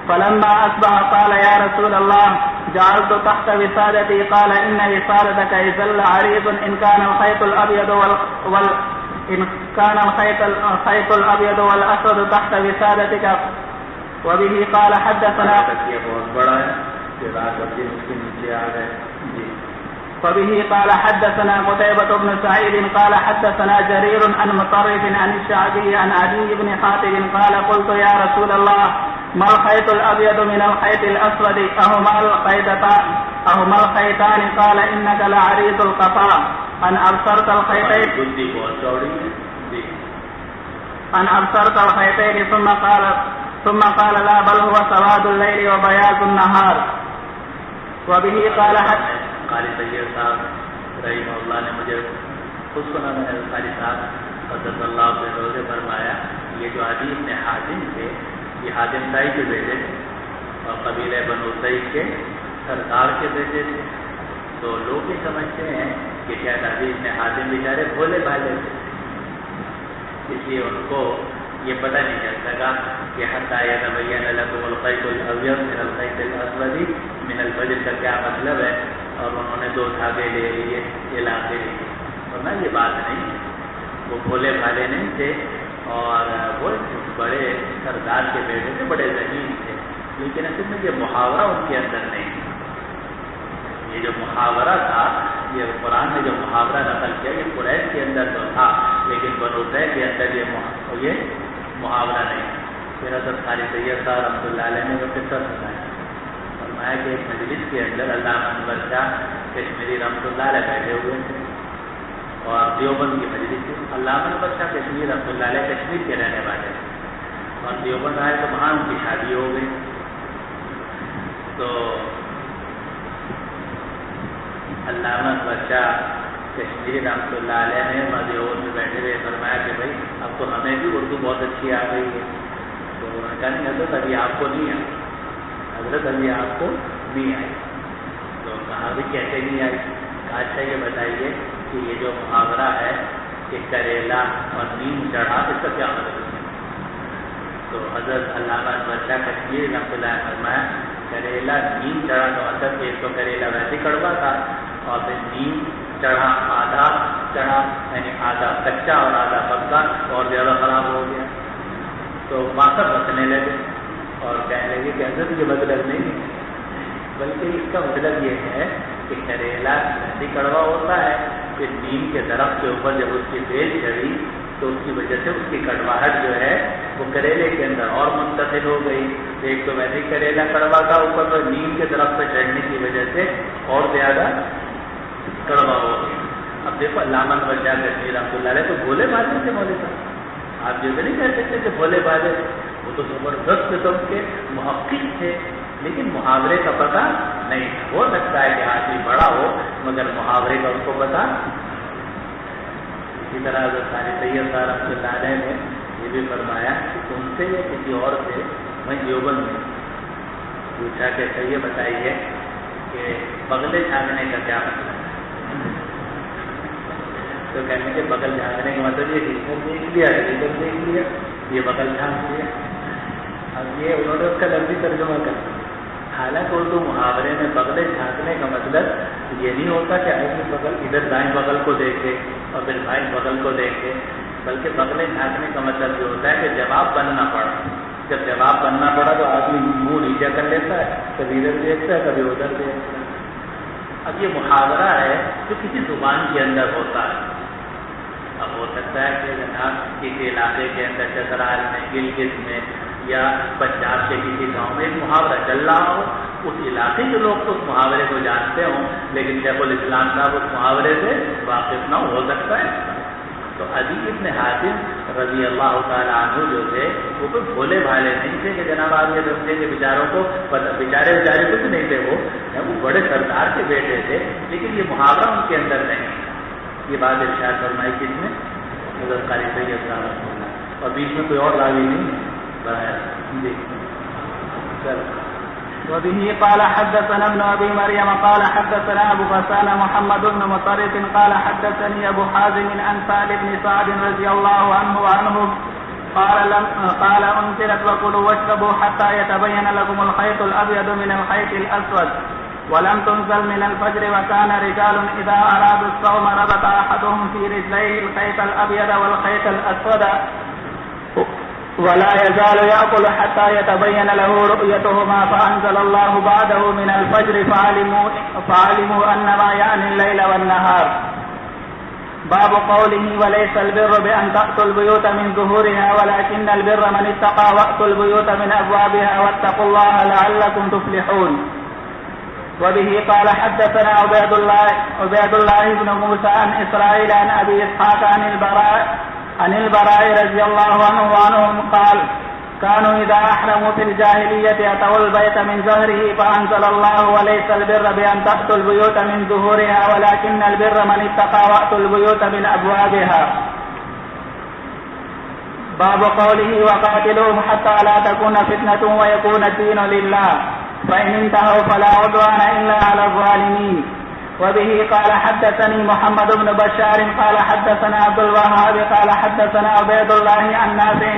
فلما أصبح قال يا رسول الله جعلت تحت وسادتي قال إن وسادتك إذا لعريض إن كان الخيط الأبيض والأسود تحت وسادتك. وبه قال حدثنا بہت بڑا ہے کہ رات بھر اس کے نیچے آ گئے. جی وبه قال حدثنا قتيبة بن سعيد قال حدثنا جرير عن مطرف عن الشعبي عن عدي بن حاتم قال قلت يا رسول الله ما الخيط الأبيض من الخيط الأسود أهما الخيطان قال إنك لعريض القفا أن أبصرت الخيطين أن أبصرت الخيطين ثم قال لا بل هو سواد الليل وبياض النهار. وبه قال قاری طیب صاحب رحمہ اللہ نے مجھے خود سنا ہے. قاری صاحب حضرت اللہ سے روزے فرمایا یہ جو عدی بن حاتم تھے یہ حاتم تائی کے بیٹے تھے اور قبیلہ بنو سعید کے سردار کے بیٹے تھے. تو لوگ یہ سمجھتے ہیں کہ شاید عدی بن حاتم بیچارے بھولے بھالے تھے, اس لیے ان کو یہ پتہ نہیں چل سکا کہ حتیٰ یتبین لکم الخیط الابیض من الخیط الاسود من الفجر کا کیا مطلب ہے, اور انہوں نے 2 دھاگے لے لیے علاقے لیے. ورنہ یہ بات نہیں, وہ بھولے بھالے نہیں تھے اور وہ بڑے سردار کے بیٹے تھے, بڑے ذہین تھے, لیکن اصل میں یہ محاورہ ان کے اندر نہیں. یہ جو محاورہ تھا, یہ قرآن نے جو محاورہ نقل کیا یہ قریش کے اندر تو تھا, لیکن بنو طیب کے اندر یہ محاورہ نہیں. پھر حضرت قاری طیب صاحب رحمۃ اللہ علیہ نے وہ قصہ سنایا. فرمایا کہ ایک مجلس کے اندر علامہ انور شاہ کشمیری رحمۃ اللہ علیہ بیٹھے ہوئے تھے اور دیوبند کی مجلس تھی. علامہ انور شاہ کشمیر رحمۃ اللہ علیہ کشمیر کے رہنے والے تھے اور دیوبند آئے تو وہاں ان کی شادی ہو گئی. تو علامہ انور شاہ کشمیری رحمۃ اللہ علیہ نے دیوبند میں بیٹھے ہوئے فرمایا کہ بھائی اب تو ہمیں بھی اردو بہت اچھی آ گئی ہے. تو انہوں نے کہا نہیں حضرت ابھی آپ کو نہیں آئی, حضرت ابھی آپ کو نہیں آئی. تو کہا بھی کیسے نہیں آئی؟ اچھا یہ بتائیے کہ یہ جو محاورہ ہے کہ کریلا اور نیم چڑھا, اس کا کیا مطلب ہے؟ تو حضرت علامہ انور شاہ کشمیری رحمۃ اللہ علیہ فرمایا کریلا نیم چڑھا تو مطلب ایک تو کریلا ویسے کڑوا تھا اور پھر نیم چڑھا, آدھا چڑھا یعنی آدھا کچا اور آدھا پکا اور زیادہ خراب ہو گیا. تو ماسر رکھنے لگے اور کہنے لگے کہ حضرت یہ مطلب نہیں ہے, بلکہ اس کا مطلب یہ ہے کہ کریلا ایسی کڑوا ہوتا ہے کہ نیم کے درخت کے اوپر جب اس کی بیل چڑھی تو اس کی وجہ سے اس کی کڑواہٹ جو ہے وہ کریلے کے اندر اور منتقل ہو گئی. ایک تو ویسے کریلا کڑوا تھا, اوپر تو نیم کے درخت پہ چڑھنے کی وجہ سے اور زیادہ کڑوا ہو گیا. اب دیکھو علامہ انور شاہ کشمیری رحمۃ اللہ علیہ تو بھولے بھالے تھے مولوی صاحب, آپ یہ نہیں کہہ سکتے کہ بھولے بھالے, وہ تو زبردست قسم کے محقق تھے, لیکن محاورے کا پتہ نہیں تھا. ہو سکتا ہے کہ آدمی بڑا ہو مگر محاورے کا ان کو پتہ. اسی طرح حضرت قاری طیب صاحب رحمۃ اللہ علیہ نے یہ بھی فرمایا کہ ان سے یا کسی اور سے وہیں دیوبند میں پوچھا کہ یہ بتائیے کہ بغلے جھانکنے کا کیا مطلب ہے؟ تو کہنے کے بغل جھانکنے کا مطلب یہ ادھر دیکھ لیا ادھر دیکھ لیا, یہ بغل جھانک لیا. اب یہ انہوں نے اس کا لفظی ترجمہ کر دیا. حالانکہ اردو محاورے میں بغلے جھانکنے کا مطلب یہ نہیں ہوتا کہ آدمی بغل ادھر دائیں بغل کو دیکھے اور پھر بائیں بغل کو دیکھے, بلکہ بغلیں ڈھانکنے کا مطلب یہ ہوتا ہے کہ جواب بننا پڑا. جب جواب بننا پڑا تو آدمی منہ نیچے کر لیتا ہے, کبھی ادھر دیکھتا ہے کبھی ادھر دیکھتا ہے. اب یہ محاورہ ہے جو کسی زبان کے اندر ہوتا ہے. اب ہو سکتا ہے کہ جناب کسی علاقے کے اندر چترال میں, گلگت میں یا پنجاب کے کسی گاؤں میں ایک محاورہ چل رہا ہو, اس علاقے کے لوگ تو اس محاورے کو جانتے ہوں, لیکن شیخ الاسلام صاحب اس محاورے سے واقف نہ ہو سکتا ہے. تو عدی ابن حاتم رضی اللہ تعالیٰ عنہ جو تھے وہ کوئی بھولے بھالے نہیں تھے کہ جناب آپ یہ سمجھے کہ بیچاروں کو بیچارے کچھ نہیں تھے. وہ بڑے سردار کے بیٹے تھے, لیکن یہ محاورہ ان کے اندر نہیں. یہ بات ارشاد فرمائی کس نے؟ حضرت قاری سید صاحب, اور بیچ میں کوئی اور راوی نہیں بڑھایا. جی چلو. وبه قال حدثنا ابن ابي مريم قال حدثنا ابو غسان محمد بن مطرف قال حدثني ابو حازم عن سعد بن سعد رضي الله عنه وعنهم قال انزلت وكلوا واشربوا حتى يتبين لكم الخيط الابيض من الخيط الاسود ولم تنزل من الفجر وكان رجال اذا ارادوا الصوم ربط احدهم في رجليه الخيط الابيض والخيط الاسود ولا يزال يأكل حتى يتبين له رؤيتهما فأنزل الله بعده من الفجر فعلموا أنما يعني الليل والنهار. باب قوله وليس البر بأن تأتوا البيوت من ظهورها ولكن البر من اتقى وأتوا البيوت من أبوابها واتقوا الله لعلكم تفلحون. وبه قال حدثنا عبيد الله بن موسى عن إسرائيل عن أبي إسحاق عن البراء رضي الله عنه وعنهم قال كانوا إذا أحرموا في الجاهلية أتوا البيت من ظهره فأنزل الله وليس البر بأن تأتوا البيوت من ظهورها ولكن البر من اتقى وأتوا البيوت من أبوابها. باب قوله وقاتلوهم حتى لا تكون فتنة ويكون الدين لله فإن انتهوا فلا عدوان إلا على الظالمين. وبه قال حدثني محمد بن بشار قال حدثنا عبد الوهاب قال حدثنا عبيد الله عن نافع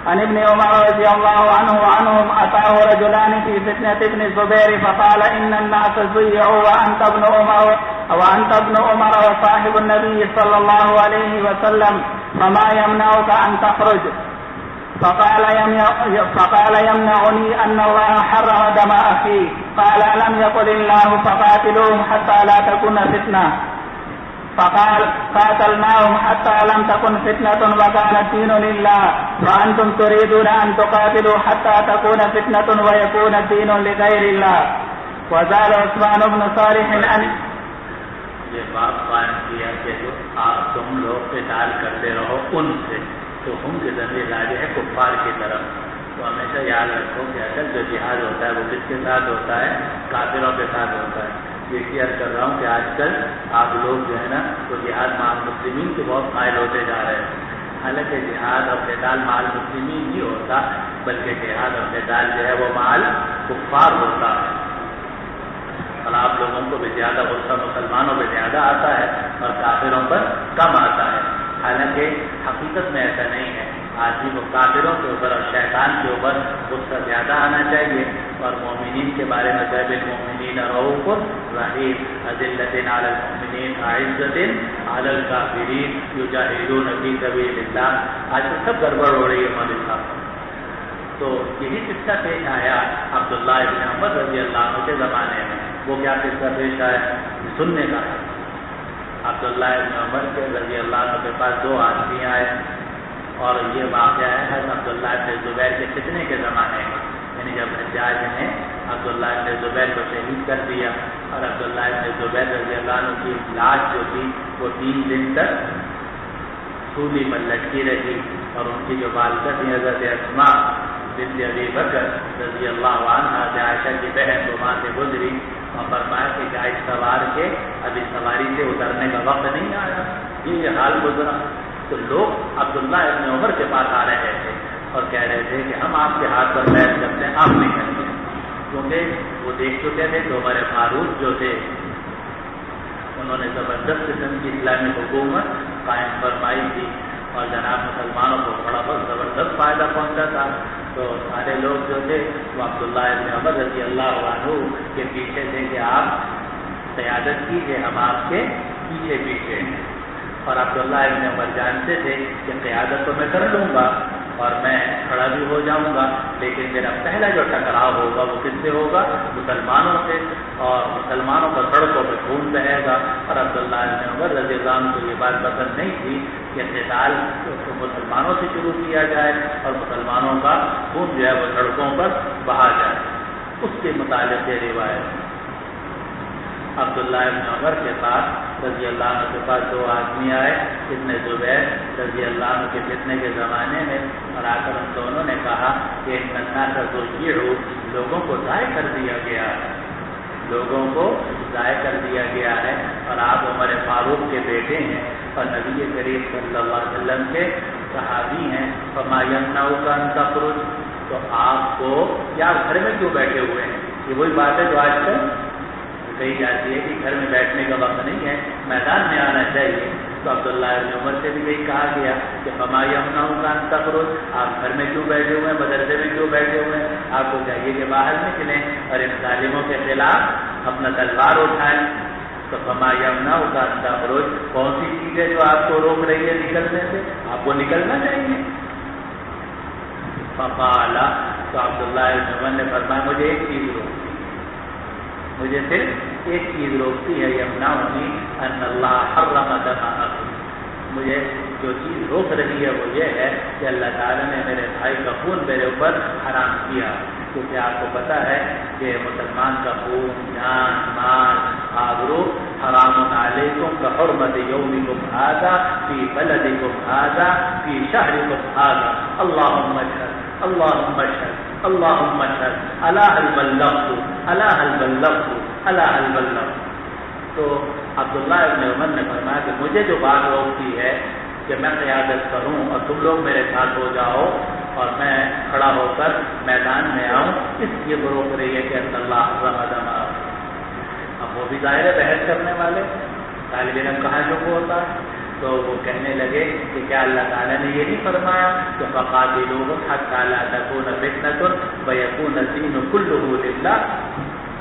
عن ابن عمر رضي الله عنه وعنهم أتاه رجلان في فتنة ابن الزبير فقال إن الناس ضيعوا وأنت ابن عمر وصاحب النبي صلى الله عليه وسلم فما يمنعك أن تخرج؟ فقال يمنعني أن الله حرم دم أخي. قال ألم يقل الله فقاتلوهم حتى لا تكون فتنة؟ فقال قاتلناهم حتى لم تكن فتنة وكان الدين لله وأنتم تريدون أن تقاتلوا حتى تكون فتنة ويكون الدين لغير الله. وزال عثمان بن صالح أن یہ بات قائم کیا کہ جو تم لوگ قتال کرتے رہو ان سے تو ہم کے ذریعے راج ہے کفار کی طرف. تو ہمیشہ یاد رکھو کہ اصل جو جہاد ہوتا ہے وہ کس کے ساتھ ہوتا ہے؟ کافروں کے ساتھ ہوتا ہے. یہ کلیئر کر رہا ہوں کہ آج کل آپ لوگ جو ہے نا وہ جہاد مع المسلمین کے بہت قائل ہوتے جا رہے ہیں. حالانکہ جہاد اور قتال مع المسلمین نہیں ہوتا, بلکہ جہاد اور قتال جو ہے وہ مع کفار ہوتا ہے. اور آپ لوگوں کو بھی زیادہ غصہ مسلمانوں پہ زیادہ آتا ہے اور کافروں پر کم آتا ہے. حالانکہ حقیقت میں ایسا نہیں ہے. آدمی کو کافروں کے اوپر اور شیطان کے اوپر غصہ زیادہ آنا چاہیے. اور مومنین کے بارے میں بالمؤمنین رؤوف رحیم اذلۃ علی المؤمنین اعزۃ علی الکافرین یجاہدون فی سبیل اللہ. آج تو سب گڑبڑ ہو رہی ہے مولوی صاحب. تو یہی قصہ پیش آیا عبداللہ ابن عمر رضی اللہ عنہ کے زمانے میں. وہ کیا قصہ پیش آیا سننے کا ہے. عبداللہ ابن عمر کے رضی اللہ عنہ کے پاس دو آدمی آئے اور یہ واقعہ ہے حضرت عبداللہ ابن زبیر کے فتنے کے زمانے میں. یعنی جب حجاج نے عبداللہ ابن زبیر کو شہید کر دیا اور عبداللہ ابن زبیر رضی اللہ عنہ کی لاش جو تھی وہ 3 دن تک سولی پر لٹکی رہی. اور ان کی جو والدہ تھی حضرت اسماء بنت ابی بکر رضی اللہ عنہا عائشہ کی بہن وہ وہاں سے گزری اور فرمایا کہ گائے سوار کے ابھی سواری سے اترنے کا وقت نہیں آیا. یہ حال گزرا تو لوگ عبداللہ ابن عمر کے پاس آ رہے تھے اور کہہ رہے تھے کہ ہم آپ کے ہاتھ پر بیعت کرتے ہیں, آپ نہیں کرتے. کیونکہ وہ دیکھ چکے تھے کہ عمر فاروق جو تھے انہوں نے زبردست قسم کی اسلامی حکومت قائم فرمائی تھی اور جناب مسلمانوں کو بڑا بہت زبردست فائدہ پہنچا تھا. تو سارے لوگ جو تھے وہ عبداللہ ابن عمر رضی اللہ عنہ کے پیچھے تھے کہ آپ قیادت کیجیے, ہم آپ کے پیچھے پیچھے. اور عبداللہ ابن عمر جانتے تھے کہ قیادت تو میں کر لوں گا اور میں کھڑا بھی ہو جاؤں گا، لیکن میرا پہلا جو ٹکراؤ ہوگا وہ کس سے ہوگا؟ مسلمانوں سے، اور مسلمانوں کا سڑکوں پہ خون بہے گا۔ اور عبداللہ ابن عمر رضی اللہ عنہ کو یہ بات پسند نہیں تھی کہ قتال مسلمانوں سے شروع کیا جائے اور مسلمانوں کا خون جو ہے وہ سڑکوں پر بہا جائے۔ اس کے متعلق یہ روایت عبداللہ ابن عمر کے پاس رضی اللہ عنہ کے پاس دو آدمی آئے، ابن زبیر رضی اللہ عنہ کے فتنے کے زمانے میں، اور آ کر ان دونوں نے کہا کہ الناس ضیعوا، لوگوں کو ضائع کر دیا گیا ہے، لوگوں کو ضائع کر دیا گیا ہے، اور آپ عمر فاروق کے بیٹے ہیں اور نبی کریم صلی اللہ علیہ وسلم کے صحابی ہیں، فما یمنعک ان تخرج، تو آپ کو کیا گھر میں کیوں بیٹھے ہوئے ہیں؟ یہ وہی بات ہے جو آج کل کہی جاتی ہے کہ گھر میں بیٹھنے کا وقت نہیں ہے، میدان میں آنا چاہیے۔ تو عبداللہ ابن عمر سے بھی یہی کہا گیا کہ فما یمنعک ان تخرج، آپ گھر میں کیوں بیٹھے ہوئے ہیں، مدرسے میں کیوں بیٹھے ہوئے ہیں؟ آپ کو چاہیے کہ باہر نکلیں اور ان ظالموں کے خلاف اپنا تلوار اٹھائیں۔ تو فما یمنعک ان تخرج، کون سی چیز ہے جو آپ کو روک رہی ہے نکلنے سے؟ آپ کو نکلنا چاہیے۔ فقال، تو عبداللہ ابن عمر نے فرمایا مجھے ایک چیز روکتی، مجھے صرف ایک چیز روکتی ہے، یمنعنی ان اللہ حرم دم اخی، مجھے جو چیز روک رہی ہے وہ یہ ہے کہ اللہ تعالیٰ نے میرے بھائی کا خون میرے اوپر حرام کیا، کیونکہ آپ کو پتہ ہے کہ مسلمان کا خون، جان، مال، آبرو حرام علیکم کحرمت یومکم ھذا فی بلدکم ھذا فی شہرکم ھذا، اللہم اشہد اللہم اشہد اللہم اشہد الا هل بلغت الا هل بلغت الا هل بلغت۔ تو عبداللہ ابن عمر نے فرمایا کہ مجھے جو بات روکتی ہے کہ میں قیادت کروں اور تم لوگ میرے ساتھ ہو جاؤ اور میں کھڑا ہو کر میدان میں آؤں، اس لیے وہ روک رہی ہے کہ اللہ حرم دم اخی۔ اب وہ بھی ظاہر ہے بحث کرنے والے طالب علم کہاں جو ہوتا ہے، تو وہ کہنے لگے کہ کیا اللہ تعالیٰ نے یہ نہیں فرمایا کہ فقاتلوہم حتی لا تکون فتنۃ ویکون الدین کلہ للہ،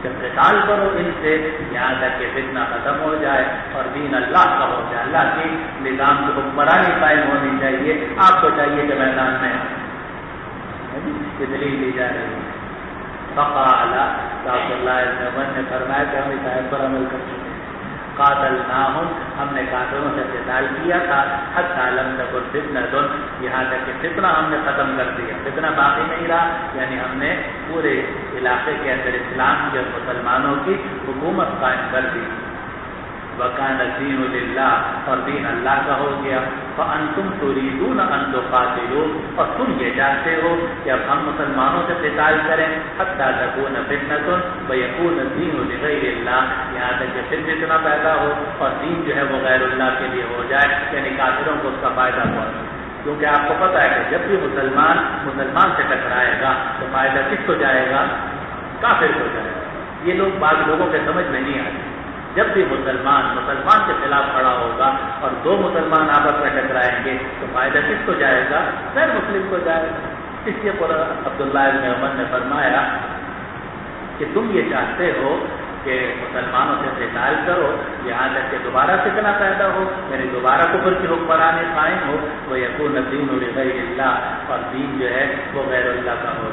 کہ قتال کرو ان سے یہاں تک کہ فتنہ ختم ہو جائے اور دین اللہ کا ہو جائے، اللہ کی نظام کی حکمرانی قائم ہونی چاہیے۔ آپ کو چاہیے کہ میدان میں یہ دلیل دی جا رہی ہے۔ فقال، عبداللہ ابن عمر نے فرمایا کہ ہم اس آیت پر عمل کر چکے، قاتلناہم، ہم نے کافروں سے قتال کیا تھا، حتی لم تکن فتنۃ، یہاں تک کہ فتنہ ہم نے ختم کر دیا، فتنہ باقی نہیں رہا، یعنی ہم نے پورے علاقے کے اندر اسلام کی اور مسلمانوں کی حکومت قائم کر دی۔ وَكَانَ الدِّينُ لِلَّهِ، اور دین اللہ کا ہو گیا۔ فَأَنْتُمْ تُرِيدُونَ أَنْ تُقَاتِلُوا، اور تم یہ چاہتے ہو کہ اب ہم مسلمانوں سے قتال کریں، حَتَّى تَكُونَ فِتْنَةٌ وَيَكُونَ الدِّينُ لِغَيْرِ اللَّهِ، یہاں تک کہ پھر فتنہ پیدا ہو اور دین جو ہے وہ غیر اللہ کے لیے ہو جائے، یعنی کافروں کو اس کا فائدہ پہنچے۔ کیونکہ آپ کو پتہ ہے کہ جب بھی مسلمان سے ٹکرائے گا تو فائدہ کس کو جائے گا؟ کافر کو جائے گا۔ یہ لوگ بعض لوگوں کے سمجھ میں نہیں آتے۔ جب بھی مسلمان کے خلاف کھڑا ہوگا اور دو مسلمان آپس میں ٹکرائیں گے تو فائدہ کس کو جائے گا؟ غیر مسلم کو جائے گا۔ اس لیے عبداللہ ابن عمر نے فرمایا کہ تم یہ چاہتے ہو کہ مسلمانوں سے قتال کرو یہاں تک کہ دوبارہ فتنہ پیدا ہو، یعنی دوبارہ کفر کی حکمرانی قائم ہو، وَيَكُونَ الدِّينُ لِغَيْرِ اللَّهِ، اور دین جو ہے وہ غیر اللہ کا ہو۔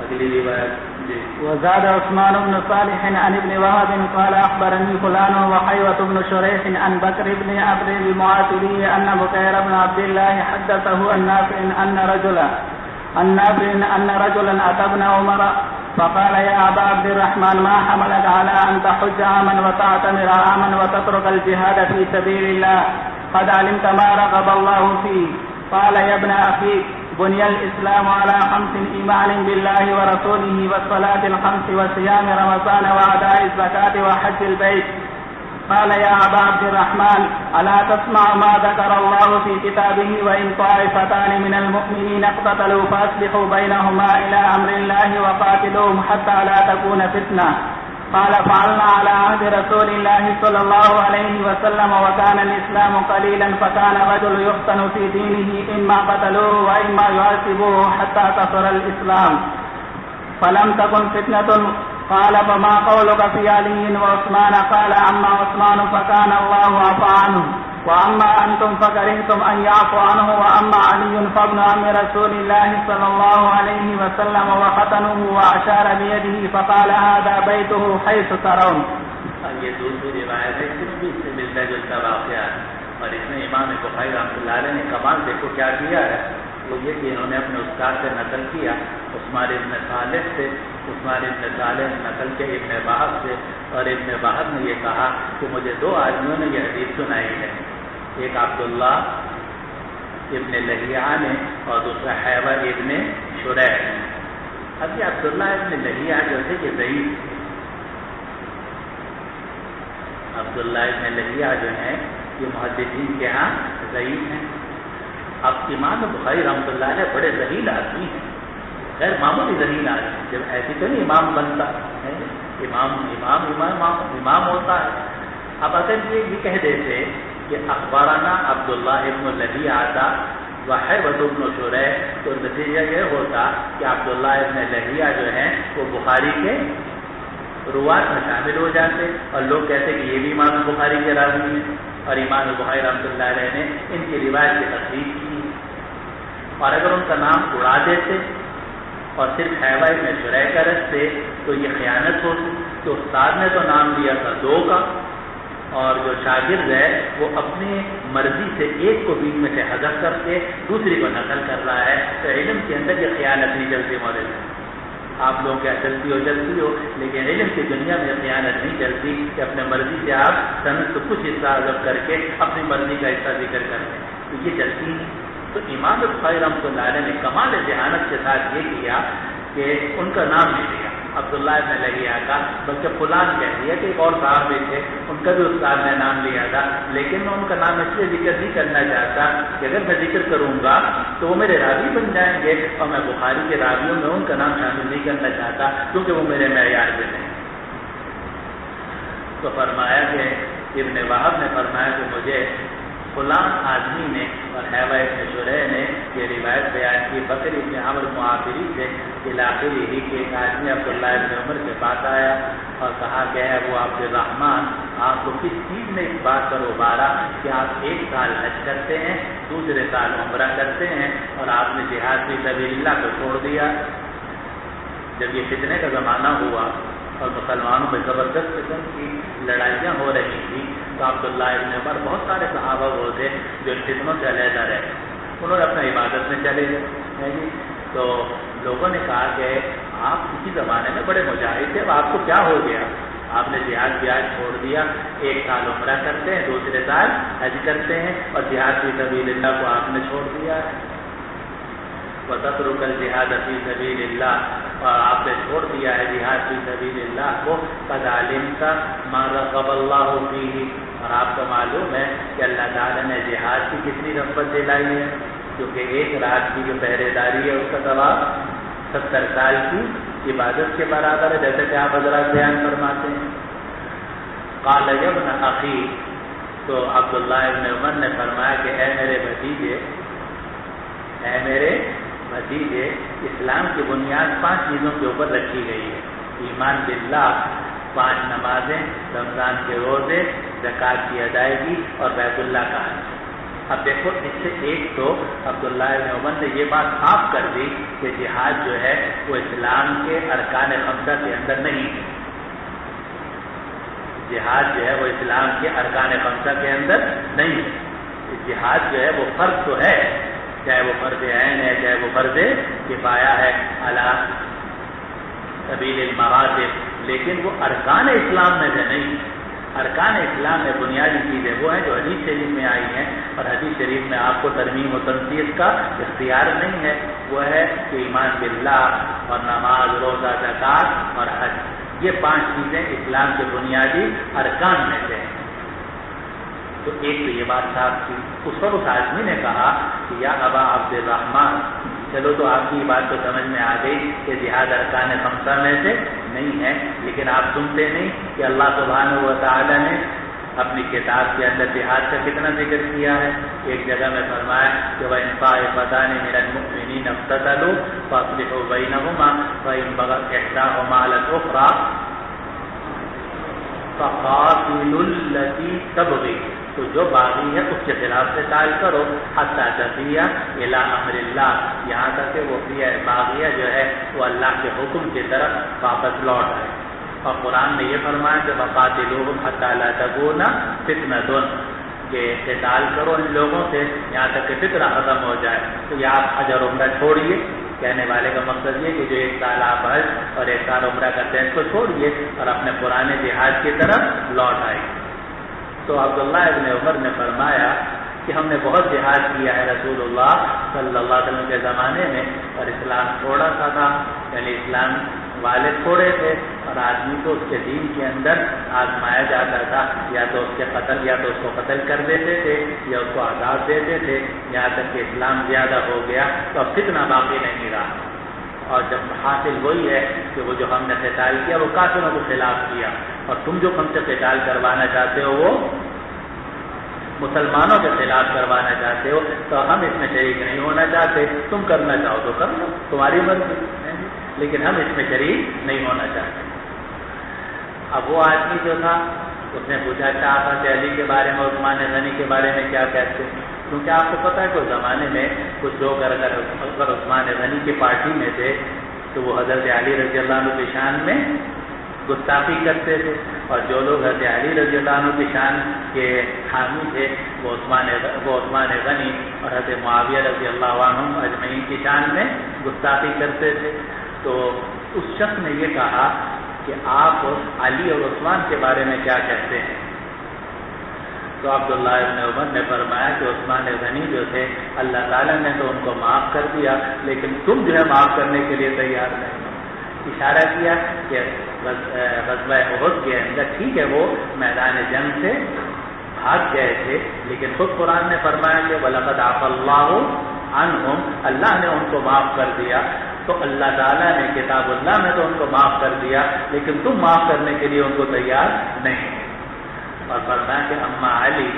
اگلی روایت جی۔ وزاد عثمان بن صالح عن ابن وهب قال اخبرني فلان وحيوة بن شريح عن بكر بن عبد المعاطلي ان بكير بن عبد الله حدثه عن نافع ان رجلا اتى ابن عمر فقال يا ابا عبد الرحمن ما حملك على ان تحج عاما وتعتمر عاما وتترك الجهاد في سبيل الله قد علمت ما رغب الله فيه؟ قال يا ابن اخي بني الإسلام على 5: إيمان بالله ورسوله والصلاة الخمس وصيام رمضان وأداء الزكاة وحج البيت. قال يا أبا عبد الرحمن ألا تسمع ما ذكر الله في كتابه وإن طائفتان من المؤمنين اقتتلوا فأصلحوا بينهما إلى أمر الله وقاتلوهم حتى لا تكون فتنة. قال فعلنا على عهد رسول الله صلى الله عليه وسلم وكان الإسلام قليلا فكان الرجل يفتن في دينه إما قتلوه وإما يعذبوه حتى كثر الإسلام فلم تكن فتنة. قال فما قولك في علي وعثمان؟ قال أما عثمان فكان الله عفا عنه. وأما أنتم فكرهتم أن يعفو عنه وأما علي فابن عم رسول الله صلى الله عليه وسلم وختنه وأشار بيده فقال هذا بيته حيث ترون. یہ دوسری روایت ہے، صرف بھی اس سے ملتا جلتا واقعہ ہے، اور اس میں امام بخاری رحمۃ اللہ علیہ نے کمال دیکھو کیا کیا ہے، وہ یہ کہ انہوں نے اپنے استاد سے نقل کیا عثمان ابن صالح سے، عثمان ابن صالح نقل کے ابن وہب سے، اور ابن وہب نے یہ کہا کہ مجھے دو آدمیوں نے یہ حدیث سنائی ہے، ایک عبداللہ ابن لہیعہ نے اور دوسرا حیوہ ابن شریح نے. اب یہ عبداللہ ابن لہیعہ جو تھے یہ ضعیف، عبداللہ ابن لہیعہ جو ہیں یہ محدثین کے ہاں ضعیف ہیں. اب امام بخاری رحمۃ اللہ علیہ بڑے ذلیل آدمی ہیں، غیر معمولی ذلیل آدمی، جب ایسی تو نہیں امام بنتا ہے، امام ہوتا ہے. اب اگر یہ کہہ دیتے کہ اخبارانہ عبداللہ ابن لہیعہ وحیوۃ ابن شریح، تو نتیجہ یہ ہوتا کہ عبداللہ ابن لہیعہ جو ہیں وہ بخاری کے روات میں شامل ہو جاتے، اور لوگ کہتے کہ یہ بھی امام بخاری کے راوی ہیں، اور امام بخاری رحمۃ اللہ علیہ نے ان کی روایت کی تصدیق کی. اور اگر ان کا نام اڑا دیتے اور صرف حیوہ ابن شریح کا رکھتے تو یہ خیانت ہوتی، کہ استاد نے تو نام لیا تھا دو کا، اور جو شاگرد ہے وہ اپنی مرضی سے ایک کو بیچ میں سے حذف کر کے دوسری کو نقل کر رہا ہے. تو علم کے اندر یہ خیانت نہیں چلتی مولوی. آپ لوگ کیا چلتی ہو لیکن علم کی دنیا میں خیانت نہیں چلتی کہ اپنے مرضی سے آپ سند کو کچھ حصہ حذف کر کے اپنی مرضی کا حصہ ذکر کرتے ہیں، تو یہ چلتی نہیں. تو امام بخاری رحمۃ اللہ علیہ نے کمال ذہانت کے ساتھ یہ کیا کہ ان کا نام نہیں لیا عبداللہ ابن لہیعہ کا، بلکہ فلان کہہ دیا کہ ایک اور صاحب بھی تھے ان کا بھی استاد نے نام لیا تھا، لیکن میں ان کا نام اس لیے ذکر نہیں کرنا چاہتا کہ اگر میں ذکر کروں گا تو وہ میرے راوی بن جائیں گے، اور میں بخاری کے راویوں میں ان کا نام شامل نہیں کرنا چاہتا کیونکہ وہ میرے معیار پہ نہیں. تو فرمایا کہ ابن وہب نے فرمایا کہ مجھے فلاں آدمی نے اور حیوہ ابن شریح نے یہ روایت بیان کی بکر ابن عمرو معافری سے علاقے ہی کے ایک آدمی عبداللہ ابن عمر کے پاس آیا اور کہا کہ ہے وہ عبد الرحمن آپ کو کس چیز نے اس بات پر ابھارا کہ آپ ایک سال حج کرتے ہیں دوسرے سال عمرہ کرتے ہیں اور آپ نے جہاد فی سبیل اللہ کو چھوڑ دیا. جب یہ فتنے کا زمانہ ہوا اور مسلمانوں میں زبردست قسم کی لڑائیاں ہو رہی تھیں تو عبداللہ ابن عمر بہت سارے صحابہ وہ تھے جو ان فتنوں سے علیحدہ رہے، انہوں نے اپنا عبادت میں چلے گئے. تو لوگوں نے کہا کہ آپ کسی زمانے میں بڑے مجاہد تھے، اب آپ کو کیا ہو گیا؟ آپ نے جہاد چھوڑ دیا، ایک سال عمرہ کرتے ہیں دوسرے سال حج کرتے ہیں، اور جہاد فی سبیل اللہ کو آپ نے چھوڑ دیا ہے. وَتَتْرُكَ الْجِهَادَ فِي سَبِيلِ اللَّهِ، اور آپ نے چھوڑ دیا ہے جہاد فی سبیل اللہ کو. قَدْ عَلِمْتَ مَا رَغَبَ اللَّهُ فِيهِ، اور آپ کو معلوم ہے کہ اللہ تعالیٰ نے جہاد کی کتنی رغبت دلائی ہے، کیونکہ ایک رات کی جو پہرے داری ہے اس کا ثواب 70 سال کی عبادت کے برابر ہے، جیسے کہ آپ حضرات بیان فرماتے ہیں. قَالَ يَا ابْنَ أَخِي، تو عبداللہ ابن عمر نے فرمایا کہ اے میرے بھتیجے، اسلام کی بنیاد 5 چیزوں کے اوپر رکھی گئی ہے. ایمان باللہ، 5 نمازیں، رمضان کے روزے، زکوٰۃ کی ادائیگی اور بیت اللہ کا حج. اب دیکھو اس سے ایک تو عبداللہ ابن عمر نے یہ بات صاف کر دی کہ جہاد جو ہے وہ اسلام کے ارکان 5 کے اندر نہیں ہے. جہاد جو ہے وہ اسلام کے ارکان 5 کے اندر نہیں ہے. جہاد جو ہے وہ فرض تو ہے، چاہے وہ فرض عین ہے چاہے وہ فرض کفایہ ہے علی سبیل المراتب، لیکن وہ ارکان اسلام میں سے نہیں. ارکان اسلام میں بنیادی چیزیں وہ ہیں جو حدیث شریف میں آئی ہیں، اور حدیث شریف میں آپ کو ترمیم و تنقیح کا اختیار نہیں ہے. وہ ہے کہ ایمان باللہ اور نماز، روزہ، زکوٰۃ اور حج، یہ 5 چیزیں اسلام کے بنیادی ارکان میں سے ہیں. تو ایک تو یہ بات صاف تھی. اس پر اس آدمی نے کہا کہ یا ابا عبد الرحمن، چلو تو آپ کی بات تو سمجھ میں آ گئی کہ جہاد ارکان 5 میں سے نہیں ہے، لیکن آپ سنتے نہیں کہ اللہ سبحانہ و تعالی نے اپنی کتاب کے اندر جہاد کا کتنا ذکر کیا ہے. ایک جگہ میں فرمایا کہ وَإِن طَائِفَتَانِ مِنَ الْمُؤْمِنِينَ اقْتَتَلُوا فَأَصْلِحُوا بَيْنَهُمَا وَإِن بَغَتْ إِحْدَاهُمَا عَلَى الْأُخْرَى فَقَاتِلُوا الَّتِي تَبْغِي تو جو باغی ہے اس کے خلاف قتال کرو حتی تفیء الی امر اللہ، یہاں تک کہ وہ باغیہ جو ہے وہ اللہ کے حکم کی طرف واپس لوٹ آئے۔ اور قرآن نے یہ فرمایا کہ وقاتلوہم حتی لا تکون فتنۃ، کہ قتال کرو ان لوگوں سے یہاں تک کہ فتنہ ختم ہو جائے۔ تو یہ آپ حج اور عمرہ چھوڑیے، کہنے والے کا مقصد یہ کہ جو 1 سال آپ حج اور 1 سال عمرہ کرتے ہیں اس کو چھوڑیے اور اپنے پرانے جہاد کی طرف لوٹ آئیے۔ تو عبداللہ ابن عمر نے فرمایا کہ ہم نے بہت جہاد کیا ہے رسول اللہ صلی اللہ علیہ وسلم کے زمانے میں، اور اسلام تھوڑا سا تھا، یعنی اسلام والے تھوڑے تھے، اور آدمی کو اس کے دین کے اندر آزمایا جاتا تھا، یا تو اس کو قتل کر دیتے تھے یا اس کو عذاب دیتے تھے، یہاں تک کہ اسلام زیادہ ہو گیا تو اب فتنہ باقی نہیں رہا۔ اور جب حاصل وہی ہے کہ وہ جو ہم نے قتال کیا وہ کافروں کے خلاف کیا، اور تم جو ہم سے قتال کروانا چاہتے ہو وہ مسلمانوں کے خلاف کروانا چاہتے ہو، تو ہم اس میں شریک نہیں ہونا چاہتے، تم کرنا چاہو تو کر لو، تمہاری مرضی، لیکن ہم اس میں شریک نہیں ہونا چاہتے۔ اب وہ آدمی جو تھا اس نے پوچھا چاہا کہ علی کے بارے میں، عثمان غنی کے بارے میں کیا کہتے ہیں، کیونکہ آپ کو پتہ ہے کہ اس زمانے میں کچھ لوگ اگر عثمان غنی کی پارٹی میں تھے تو وہ حضرت علی رضی اللہ عنہ کی شان میں گستاخی کرتے تھے، اور جو لوگ حضرت علی رضی اللہ عنہ کی شان کے حامی تھے وہ عثمان غنی اور حضرت معاویہ رضی اللہ عنہ اجمعین کی شان میں گستاخی کرتے تھے۔ تو اس شخص نے یہ کہا کہ آپ علی اور عثمان کے بارے میں کیا کہتے ہیں؟ تو عبداللہ ابن عمر نے فرمایا کہ عثمان غنی جو تھے اللہ تعالیٰ نے تو ان کو معاف کر دیا، لیکن تم جو ہے معاف کرنے کے لیے تیار نہیں۔ اشارہ کیا کہ غزوہ احد کے اندر ٹھیک ہے وہ میدان جنگ سے بھاگ گئے تھے، لیکن خود قرآن نے فرمایا کہ وَلَقَدْ عَفَا اللَّهُ عَنْهُمْ، اللہ نے ان کو معاف کر دیا۔ تو اللہ تعالیٰ نے کتاب اللہ میں تو ان کو معاف کر دیا، لیکن تم معاف کرنے کے لیے ان کو تیار نہیں۔ اور فرمایا کہ اما علی،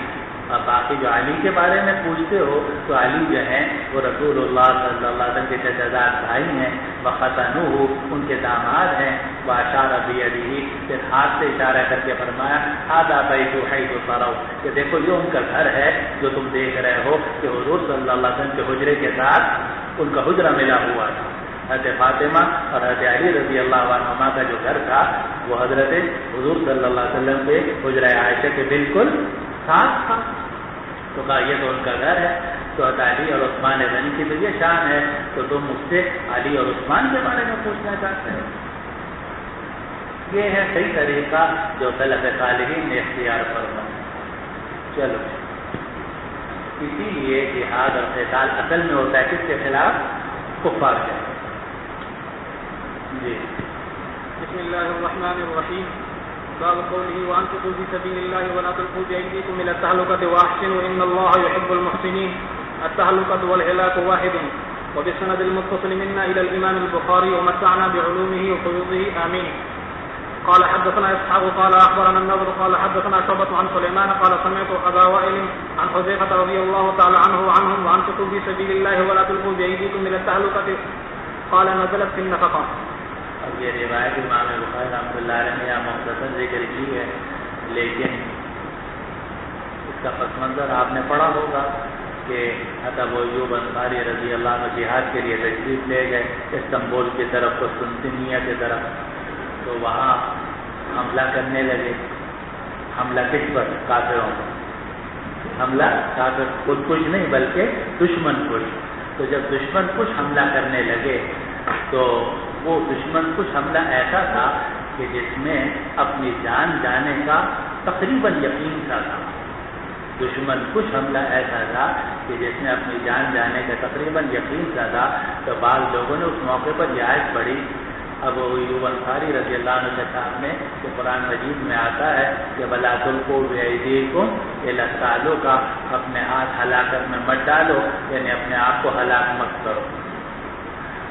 اور باقی جو علی کے بارے میں پوچھتے ہو تو علی جو ہیں وہ رسول اللہ صلی اللہ علیہ وسلم کے چچا بھائی ہیں، وختنوہ، ان کے داماد ہیں، واشار بیدہ، پھر ہاتھ سے اشارہ کر کے فرمایا ھذا بیت حیث تروا، کہ دیکھو یہ ان کا گھر ہے جو تم دیکھ رہے ہو، کہ حضور صلی اللہ علیہ وسلم کے حجرے کے ساتھ ان کا حجرہ ملا ہوا تھا۔ حضرت فاطمہ اور حضرت علی رضی اللہ عنہما کا جو گھر تھا وہ حضرت حضور صلی اللہ علیہ وسلم کے حجرہ عائشہ کے بالکل ساتھ تھا۔ تو کہا یہ تو ان کا گھر ہے، تو حضرت علی اور عثمان غنی کی تو یہ شان ہے، تو تم مجھ سے علی اور عثمان کے بارے میں پوچھنا چاہتے ہو؟ یہ ہے صحیح طریقہ جو سلف صالحین نے اختیار فرمایا۔ چلو، اسی لیے جہاد اور قتال اصل میں ہوتا ہے کس کے خلاف؟ کفار کے۔ جی بسم الله الرحمن الرحيم باب قوله وانفقوا في سبيل الله ولا تلقوا بأيديكم إلى التهلكة واحسنوا إن الله يحب المحسنين التهلكة والهلاك واحد وبالسند المتصل منا إلى الإمام البخاري ومتعنا بعلومه وفيوضه آمين قال حدثنا إسحاق قال أخبرنا النضر قال حدثنا شعبة عن سليمان قال سمعت أبا وائل عن حذيفة رضي الله تعالى عنه وعنهم وانفقوا في سبيل الله ولا تلقوا بأيديكم إلى التهلكة قال نزلت في النفقة۔ اب یہ روایت امام بخاری رحمۃ اللہ علیہ نے یہاں مختصر ذکر کی ہے، لیکن اس کا پس منظر آپ نے پڑھا ہوگا کہ حضرت ابو ایوب انصاری رضی اللہ عنہ جہاد کے لیے تشریف لے گئے استنبول کی طرف، قسطنطنیہ کی طرف، تو وہاں حملہ کرنے لگے۔ حملہ کس پر؟ کافروں پر۔ حملہ کافر خود کش نہیں بلکہ دشمن کش۔ تو جب دشمن کش حملہ کرنے لگے تو وہ دشمن کش حملہ ایسا تھا کہ جس میں اپنی جان جانے کا تقریباً یقین تھا۔ دشمن کش حملہ ایسا تھا کہ جس میں اپنی جان جانے کا تقریباً یقین تھا۔ تو بعض لوگوں نے اس موقع پر یہ آیت پڑھی ابو ایوب انصاری رضی اللہ عنہ کے سامنے کہ قرآن مجید میں آتا ہے کہ وَلَا تُلْقُوا بِأَيْدِيكُمْ إِلَى التَّهْلُكَةِ، اپنے ہاتھ ہلاکت میں مت ڈالو، یعنی اپنے آپ کو ہلاک مت کرو۔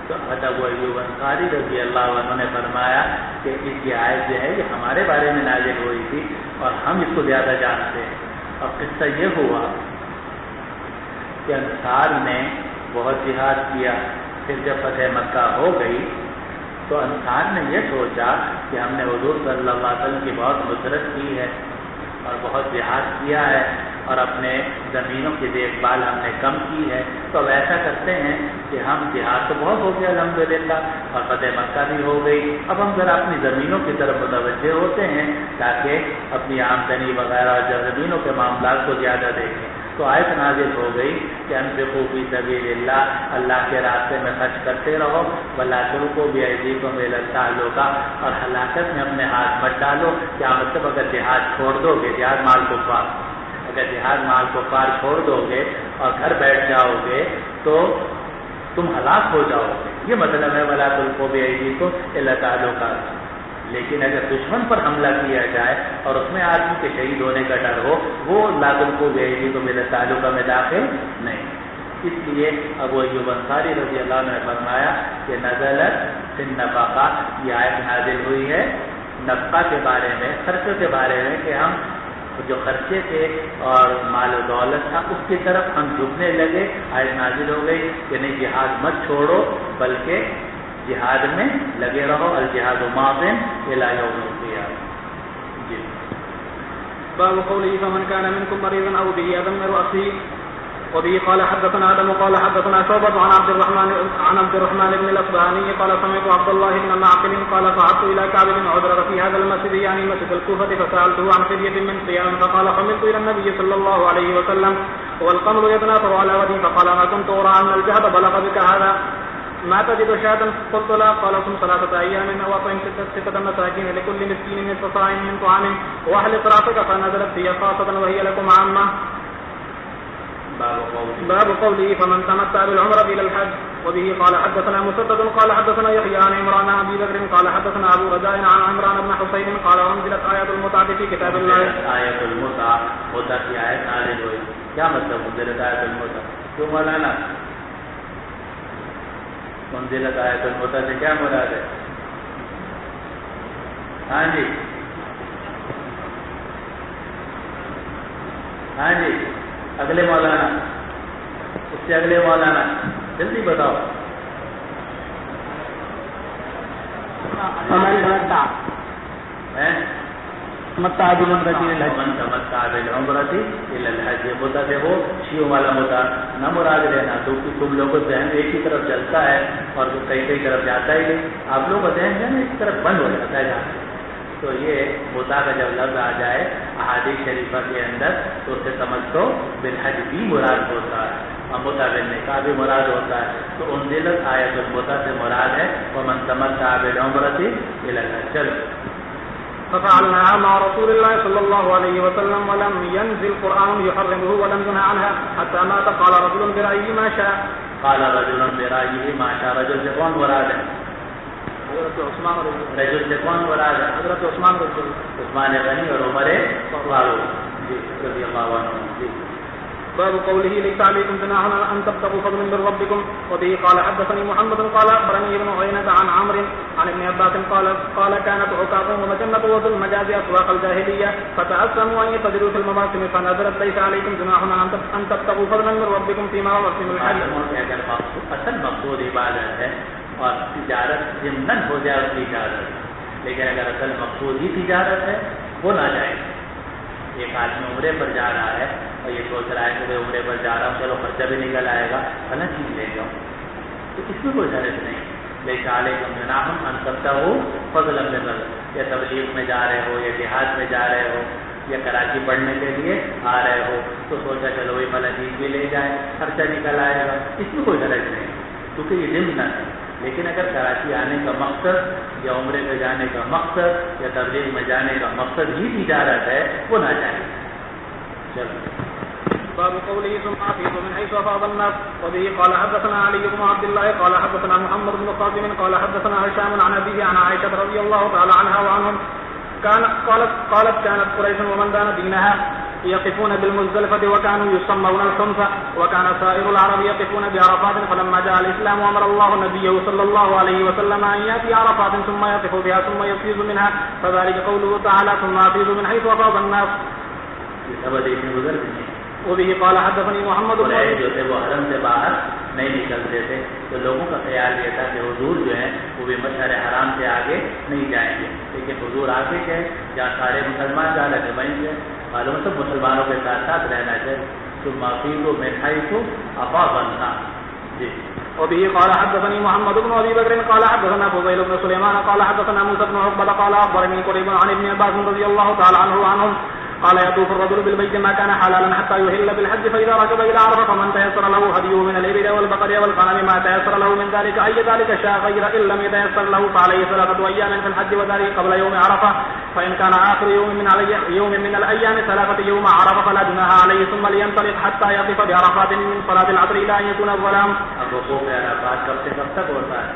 تو حضرت ابو ایوب انصاری رضی اللہ عنہ نے فرمایا کہ اس کی آیت جو ہے یہ ہمارے بارے میں نازل ہوئی تھی اور ہم اس کو زیادہ جانتے ہیں۔ اور قصہ یہ ہوا کہ انصار نے بہت جہاد کیا، پھر جب فتح مکہ ہو گئی تو انصار نے یہ سوچا کہ ہم نے حضور صلی اللہ علیہ وسلم کی بہت نصرت کی ہے اور بہت جہاد کیا ہے، اور اپنے زمینوں کی دیکھ بھال ہم نے کم کی ہے، تو اب ایسا کرتے ہیں کہ ہم جہاد تو بہت ہو گیا الحمدللہ اور فتح مکہ بھی ہو گئی، اب ہم ذرا اپنی زمینوں کی طرف متوجہ ہوتے ہیں تاکہ اپنی آمدنی وغیرہ اور زمینوں کے معاملات کو زیادہ دیکھیں۔ تو آیت نازل ہو گئی کہ انفقوا فی سبیل اللہ، اللہ کے راستے میں خرچ کرتے رہو، ولا تلقوا بایدیکم الی التہلکہ، اور ہلاکت میں اپنے ہاتھ مت ڈالو۔ کیا مطلب؟ اگر جہاد چھوڑ دو گے، جہاد مال کفار، اگر جہاد مال کفار چھوڑ دو گے اور گھر بیٹھ جاؤ گے تو تم ہلاک ہو جاؤ گے، یہ مطلب ہے ولا تلقوا بایدیکم الی التہلکہ۔ لیکن اگر دشمن پر حملہ کیا جائے اور اس میں آدمی کے شہید ہونے کا ڈر ہو، وہ لا تلقوا بایدیکم الی التہلکہ میں داخل نہیں۔ اس لیے ابو ایوب انصاری رضی اللہ عنہ نے فرمایا کہ نزلت فی النفقہ، یہ آیت نازل ہوئی ہے نفقہ کے بارے میں، خرچوں کے بارے میں، کہ ہم جو خرچے تھے اور مال و دولت تھا اس کی طرف ہم جھکنے لگے۔ آیت نازل ہو گئی کہ نہیں، جہاد مت چھوڑو بلکہ جہاد میں لگے رہو، الجہاد ماض الی یوم القیامہ۔ جی باب قوله فمن كان منكم مريضا او به اذى من راسه وبه قال حدثنا آدم قال حدثنا شعبة عن عبد الرحمن بن الأصبهاني قال سمعت عبد الله بن معقل قال صعدت إلى كعب بن عجرة في هذا المسجد يعني مسجد الكوفة فسألته عن فدية من صيام فقال حملت إلى النبي صلى الله عليه وسلم والقمر يتناثر على وجهي فقال ما كنت أرى أن الجهد بلغ بك هذا ما تجد شاة قلت لا قال صم 3 أيام وأطعم 6 مساكين لكل مسكين نصف صاع من طعام واحلق رأسك فنزلت هي خاصة وهي لكم عامة. باب قوله فمن تمتع بالعمرة إلى الحج وبه قال حدثنا مسدد قال حدثنا يحيى عن عمران عن أبي بكر قال حدثنا أبو رجاء عن عمران بن حسين قال أنزلت آية المتعة في كتاب الله. آية المتعة متعة کی آیت نازل ہوئی، کیا مطلب انزلت آیت المتعة؟ کیوں مولانا انزلت آیت المتعة سے کیا مراد ہے؟ ہاں جی ہاں جی، اگلے مولانا، اس سے اگلے مولانا، جلدی بتاؤ۔ متع بالعمرة إلى الحج، من تمتع بالعمرة إلى الحج، متع سے وہ شیعوں والا متع نہ مراد لینا، کیونکہ تم لوگوں کا ذہن ایک ہی طرف چلتا ہے اور کئی کئی طرف جاتا ہی نہیں، آپ لوگوں کا ذہن جو ہے نا ایک طرف بند ہو جاتا ہے جہاں، تو یہ متع کا جب لفظ آ جائے احادیث شریفہ کے اندر تو اسے سمجھ تو بالحج بھی مراد ہوتا ہے اور متع بالنکاح بھی مراد ہوتا ہے، تو انزلت آیت المتع سے مراد ہے ومن تمتع بالعمرة إلى الحج۔ ففعلناها مع رسول الله صلى الله عليه وسلم ولم ينزل قرآن يحرمه ولم ينهى عنها حتى مات قال رجل برأيه ما شاء. قال رجل برأيه ما شاء، رجل سے کون مراد ہے؟ رجل سے کون مراد ہے؟ حضرت عثمان عثمان غنی اور عمر فاروق رضی اللہ عنہ۔ باب قوله ليس عليكم جناح ان تبتغوا فضلا من ربكم وبه قال حدثني محمد قال اخبرني ابن عيينة عن عمرو عن ابن عباس قال كانت عكاظ ومجنة وذو المجاز اسواق الجاهلية فتأسموا ان يتجروا في المواسم فنزلت ليس عليكم جناح ان تبتغوا فضلا من ربكم فيما مواسم الحج۔ اگر اصل مقصود عبادت ہے اور تجارت ضمن ہو جائے اس کی اجازت، لیکن اگر اصل مقصود ہی تجارت ہے وہ نہ جائے۔ ایک آدمی عمرے پر جا رہا ہے اور یہ سوچ رہا ہے کہ میں عمرے پر جا رہا ہوں، چلو خرچہ بھی نکل آئے گا، فلاں چیز لے جاؤں، تو اس میں کوئی حرج نہیں۔ لیکن علیکم جناح ان تبتغوا فضلا من ربکم، یا تبلیغ میں جا رہے ہو یا جہاد میں جا رہے ہو یا کراچی پڑھنے کے لیے آ رہے ہو تو سوچا چلو وہی فلاں چیز بھی لے جائیں، خرچہ نکل آئے گا، اس میں کوئی حرج نہیں، کیونکہ یہ ضمن ہے۔ لیکن اگر کراچی آنے کا مقصد یا عمرے پہ جانے کا مقصد یا تبلیغ میں جانے کا مقصد ہی تجارت ہے وہ نہ جائے۔ چلو باب قوله ثم أفيضوا من حيث أفاض الناس وبه قال حدثنا علي بن عبد الله قال حدثنا محمد بن قاسم قال حدثنا هشام عن أبيه عن عائشة رضي الله تعالى عنها وعنهم قالت كانت قريش ومن دان دينها يقفون بالمزدلفة وكانوا يسمون الخمسة وكان سائر العرب يقفون بعرفات فلما جاء الإسلام أمر الله نبيه صلى الله عليه وسلم أن يأتي عرفات ثم يقف بها ثم يفيض منها فذلك قوله تعالى ثم أفيضوا من حيث أفاض الناس۔ وبه قال حدثني محمد بن جو تھے وہ حرم سے باہر نہیں نکلتے تھے تو لوگوں کا خیال یہ تھا کہ حضور جو ہیں وہ بھی مشعر حرام سے آگے نہیں جائیں گے، لیکن حضور آگے گئے جہاں سارے مسلمان جا رہے تھے وہیں سے معلوم ہے، سب مسلمانوں کے ساتھ ساتھ رہنا چاہیے. تو معافی کو میں کھائی تو افا بننا. جی. وبه قال حدثني محمد بن ابي بكر قال حدثنا فضيل بن سليمان قال حدثنا موسى بن عقبة قال اخبرني قريب عن ابن عباس رضي الله تعالى عنهم قال يطوف الرجل بالبيت ما كان حلالا حتى يهل بالحج فاذا ركب الى عرفه فمن تيسر له هديه من الابل والبقر والغنم ما تيسر له من ذلك اي ذلك شاء غير ان لم يتيسر له فعليه 3 ايام في الحج وذلك قبل يوم عرفه فان كان اخر يوم من الايام 3 يوم عرفه فلا جناح عليه ثم لينطلق حتى يقف بعرفات من صلاه العصر الى ان يكون الظلام. اب وقوف عرفات کب سے کب تک ہوتا ہے؟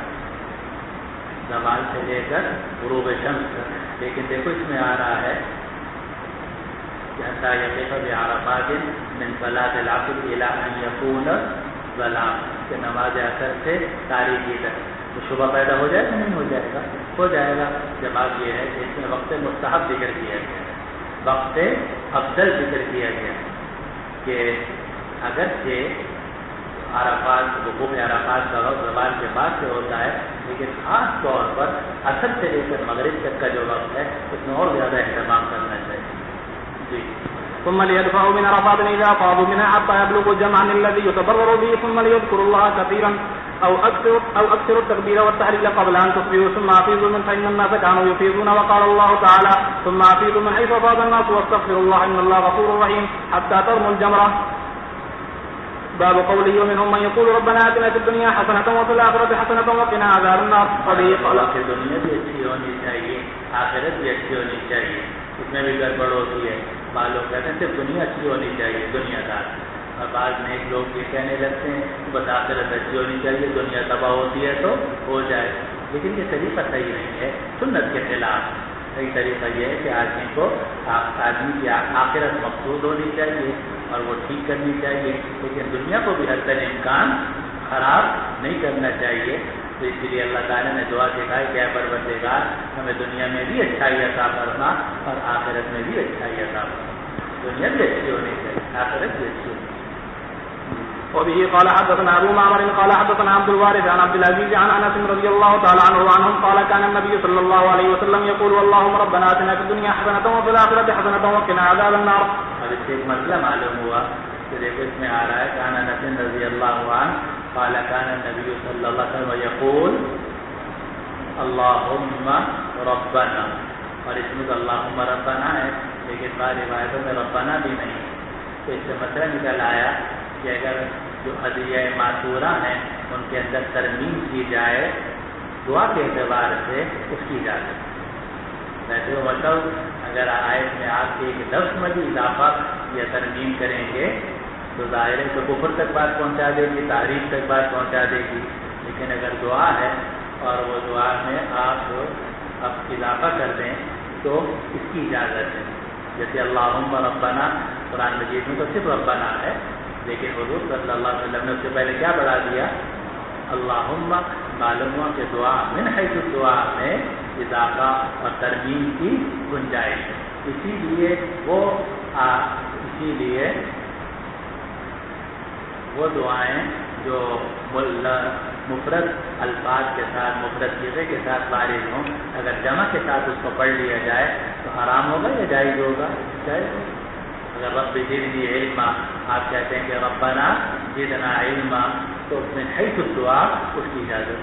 زوال سے لے کر غروب شمس تک. لیکن دیکھو اس میں آ رہا ہے حتى يقف بعرفات من صلاة العصر إلى أن يكون الظلام کہ نماز عصر سے تاریکی تک. تو شبہ پیدا ہو جائے گا نہیں ہو جائے گا؟ ہو جائے گا. جواب یہ ہے کہ اس میں وقت مستحب ذکر کیا گیا، وقت افضل ذکر کیا گیا کہ اگرچہ عرفات وقوف عرفات کا وقت زوال کے بعد سے ہوتا ہے، لیکن خاص طور پر عصر سے لے کر مغرب تک کا جو وقت ہے اس میں اور زیادہ اہتمام کرنا چاہیے. جی. ثم ليدفعوا من عرفات إذا أفاضوا منها حتى يبلغوا الجمع الذي يتضرر به ثم ليذكروا الله كثيرا أو أكثر التكبير والتحليل قبل أن تصبحوا ثم أفيضوا من فإن الناس كانوا يفيضون وقال الله تعالى ثم أفيضوا من حيث أفاض الناس واستغفروا الله إن الله غفور رحيم حتى ترموا الجمرة. باب قوله ومنهم من يقول ربنا آتنا في الدنيا حسنة وفي الآخرة حسنة وقنا عذاب النار. وبه قال کہ دنیا بھی اچھی ہونی چاہیے، آخرت بھی اچھی ہونی چاہیے. اس میں بھی گڑبڑ ہوتی ہے. بعض لوگ کہتے ہیں صرف دنیا اچھی ہونی چاہیے، دنیا دار. اور بعض نیک لوگ یہ کہنے لگتے ہیں بس آخرت اچھی ہونی چاہیے، دنیا تباہ ہوتی ہے تو ہو جائے. لیکن یہ طریقہ صحیح نہیں ہے، سنت کے خلاف. صحیح طریقہ یہ ہے کہ آدمی کی آخرت مقصود ہونی چاہیے اور وہ ٹھیک کرنی چاہیے، لیکن دنیا کو بھی حد امکان خراب نہیں کرنا چاہیے. تو اس لیے اللہ تعالیٰ نے دعا سکھائی کہ اے پروردگار ہمیں دنیا میں بھی اچھائی عطا فرما اور آخرت میں بھی اچھائی عطا فرما. دنیا بھی اچھی ہونی چاہیے، آخرت بھی اچھی ہونی چاہیے. وبه قال حدثنا ابو معمر قال حدثنا عبد الوارث عن عبد العزيز عن انس رضي الله تعالى عنه وعنهم قال كان النبي صلى الله عليه وسلم يقول اللهم ربنا آتنا في الدنيا حسنة وفي الآخرة حسنة وقنا عذاب النار. اور اس سے ایک مسئلہ معلوم ہوا کہ دیکھو اس میں آ رہا ہے كان انس رضی اللہ عنہ قال كان النبي صلى الله عليه وسلم يقول اللهم ربنا، اور اس میں تو اللهم ربنا ہے لیکن بعض روایتوں میں ربنا بھی نہیں. تو اس سے مسئلہ نکل آیا کہ اگر جو ہدیہ معصورہ ہیں ان کے اندر ترمیم کی جائے دعا کے اعتبار سے اس کی اجازت. ویسے وہ مطلب اگر آیت میں آپ کے ایک لفظ میں بھی اضافہ یا ترمیم کریں گے تو ظاہر ہے تو کفر تک بات پہنچا دے گی، تعریف تک بات پہنچا دے گی. لیکن اگر دعا ہے اور وہ دعا میں آپ اضافہ کر دیں تو اس کی اجازت ہے. جیسے اللہم ربنا قرآن مجید میں تو صرف ربنا ہے، لیکن حضور صلی اللہ علیہ وسلم نے اس سے پہلے کیا بڑھا دیا؟ اللہم. معلوم ہوا کہ دعا من حیث دعا میں اضافہ اور ترمیم کی گنجائش ہے. اسی لیے وہ دعائیں جو مفرد الفاظ کے ساتھ مفرد صیغے کے ساتھ وارد ہوں اگر جمع کے ساتھ اس کو پڑھ لیا جائے تو حرام ہوگا یا جائز ہوگا؟ جائز ہوگا. اگر رب زدنی علما آپ کہتے ہیں کہ ربنا زدنا علما تو اس میں حیث الدعا اس کی اجازت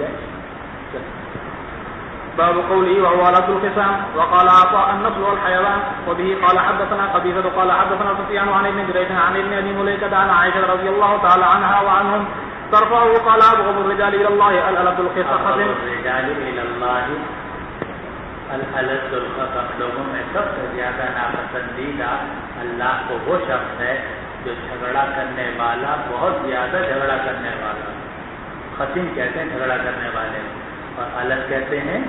ہے. باب قوله وهو رد الخصام وقال عطاء النصل والحيوان. وبه قال حدثنا قبيصة قال حدثنا سفيان عن ابن جريج عن ابن ابي مليكة عن عائشة رضي الله تعالى عنها وعنهم ترفعه قال ابغض الرجال الى الله الالد الخصام. الرجال الى الله الالد الخصام. لوگوں میں سب سے زیادہ ناپسندیدہ اللہ کو وہ شخص ہے جو جھگڑا کرنے والا، بہت زیادہ جھگڑا کرنے والا. خصم کہتے ہیں جھگڑا کرنے والے اور الگ کہتے ہیں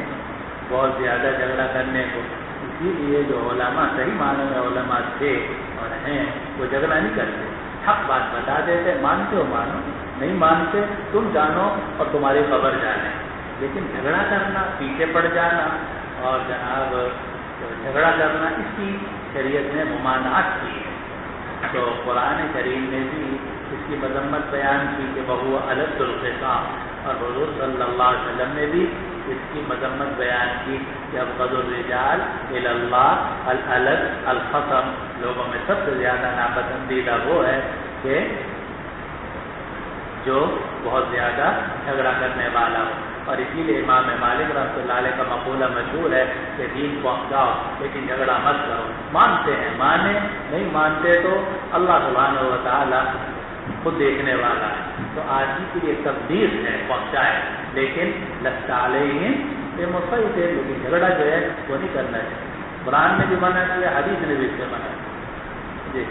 بہت زیادہ جھگڑا کرنے کو. اسی لیے جو علماء صحیح معنی میں علماء تھے اور ہیں وہ جھگڑا نہیں کرتے، حق بات بتا دیتے، مانتے ہو مانو، نہیں مانتے تم جانو اور تمہاری خبر جانے. لیکن جھگڑا کرنا، پیچھے پڑ جانا اور جناب جھگڑا کرنا اس کی شریعت نے ممانعت کی ہے. تو قرآن کریم نے بھی اس کی مذمت بیان کی کہ بہو الد الخصام، اور حضور صلی اللہ علیہ وسلم نے بھی اس کی مذمت بیان کی کہ ابغض الرجال الی اللہ الالگ الخصم، لوگوں میں سب سے زیادہ ناپسندیدہ وہ ہے کہ جو بہت زیادہ جھگڑا کرنے والا ہو. اور اسی لیے امام مالک رحمۃ اللہ علیہ کا مقولہ مشہور ہے کہ دین پہنچاؤ لیکن جھگڑا مت کرو. مانتے ہیں مانے، نہیں مانتے تو اللہ سبحانہ و تعالیٰ خود دیکھنے والا ہے. تو آدمی کے لیے تبلیغ ہے پہنچائے، لیکن لست علیہم بمسیطر، لیکن جھگڑا جو ہے وہ نہیں کرنا چاہیے. قرآن نے بھی منع کیا، حدیث نے بھی اس سے منع کیا. جی.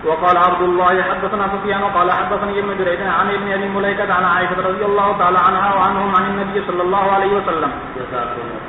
وقال عبد الله حدثنا سفيان قال حدثني ابن جريج عن ابن ابي مليكة عن عائشة رضي الله تعالى عنها وعنهم عن النبي صلى الله عليه وسلم. جزاك الله.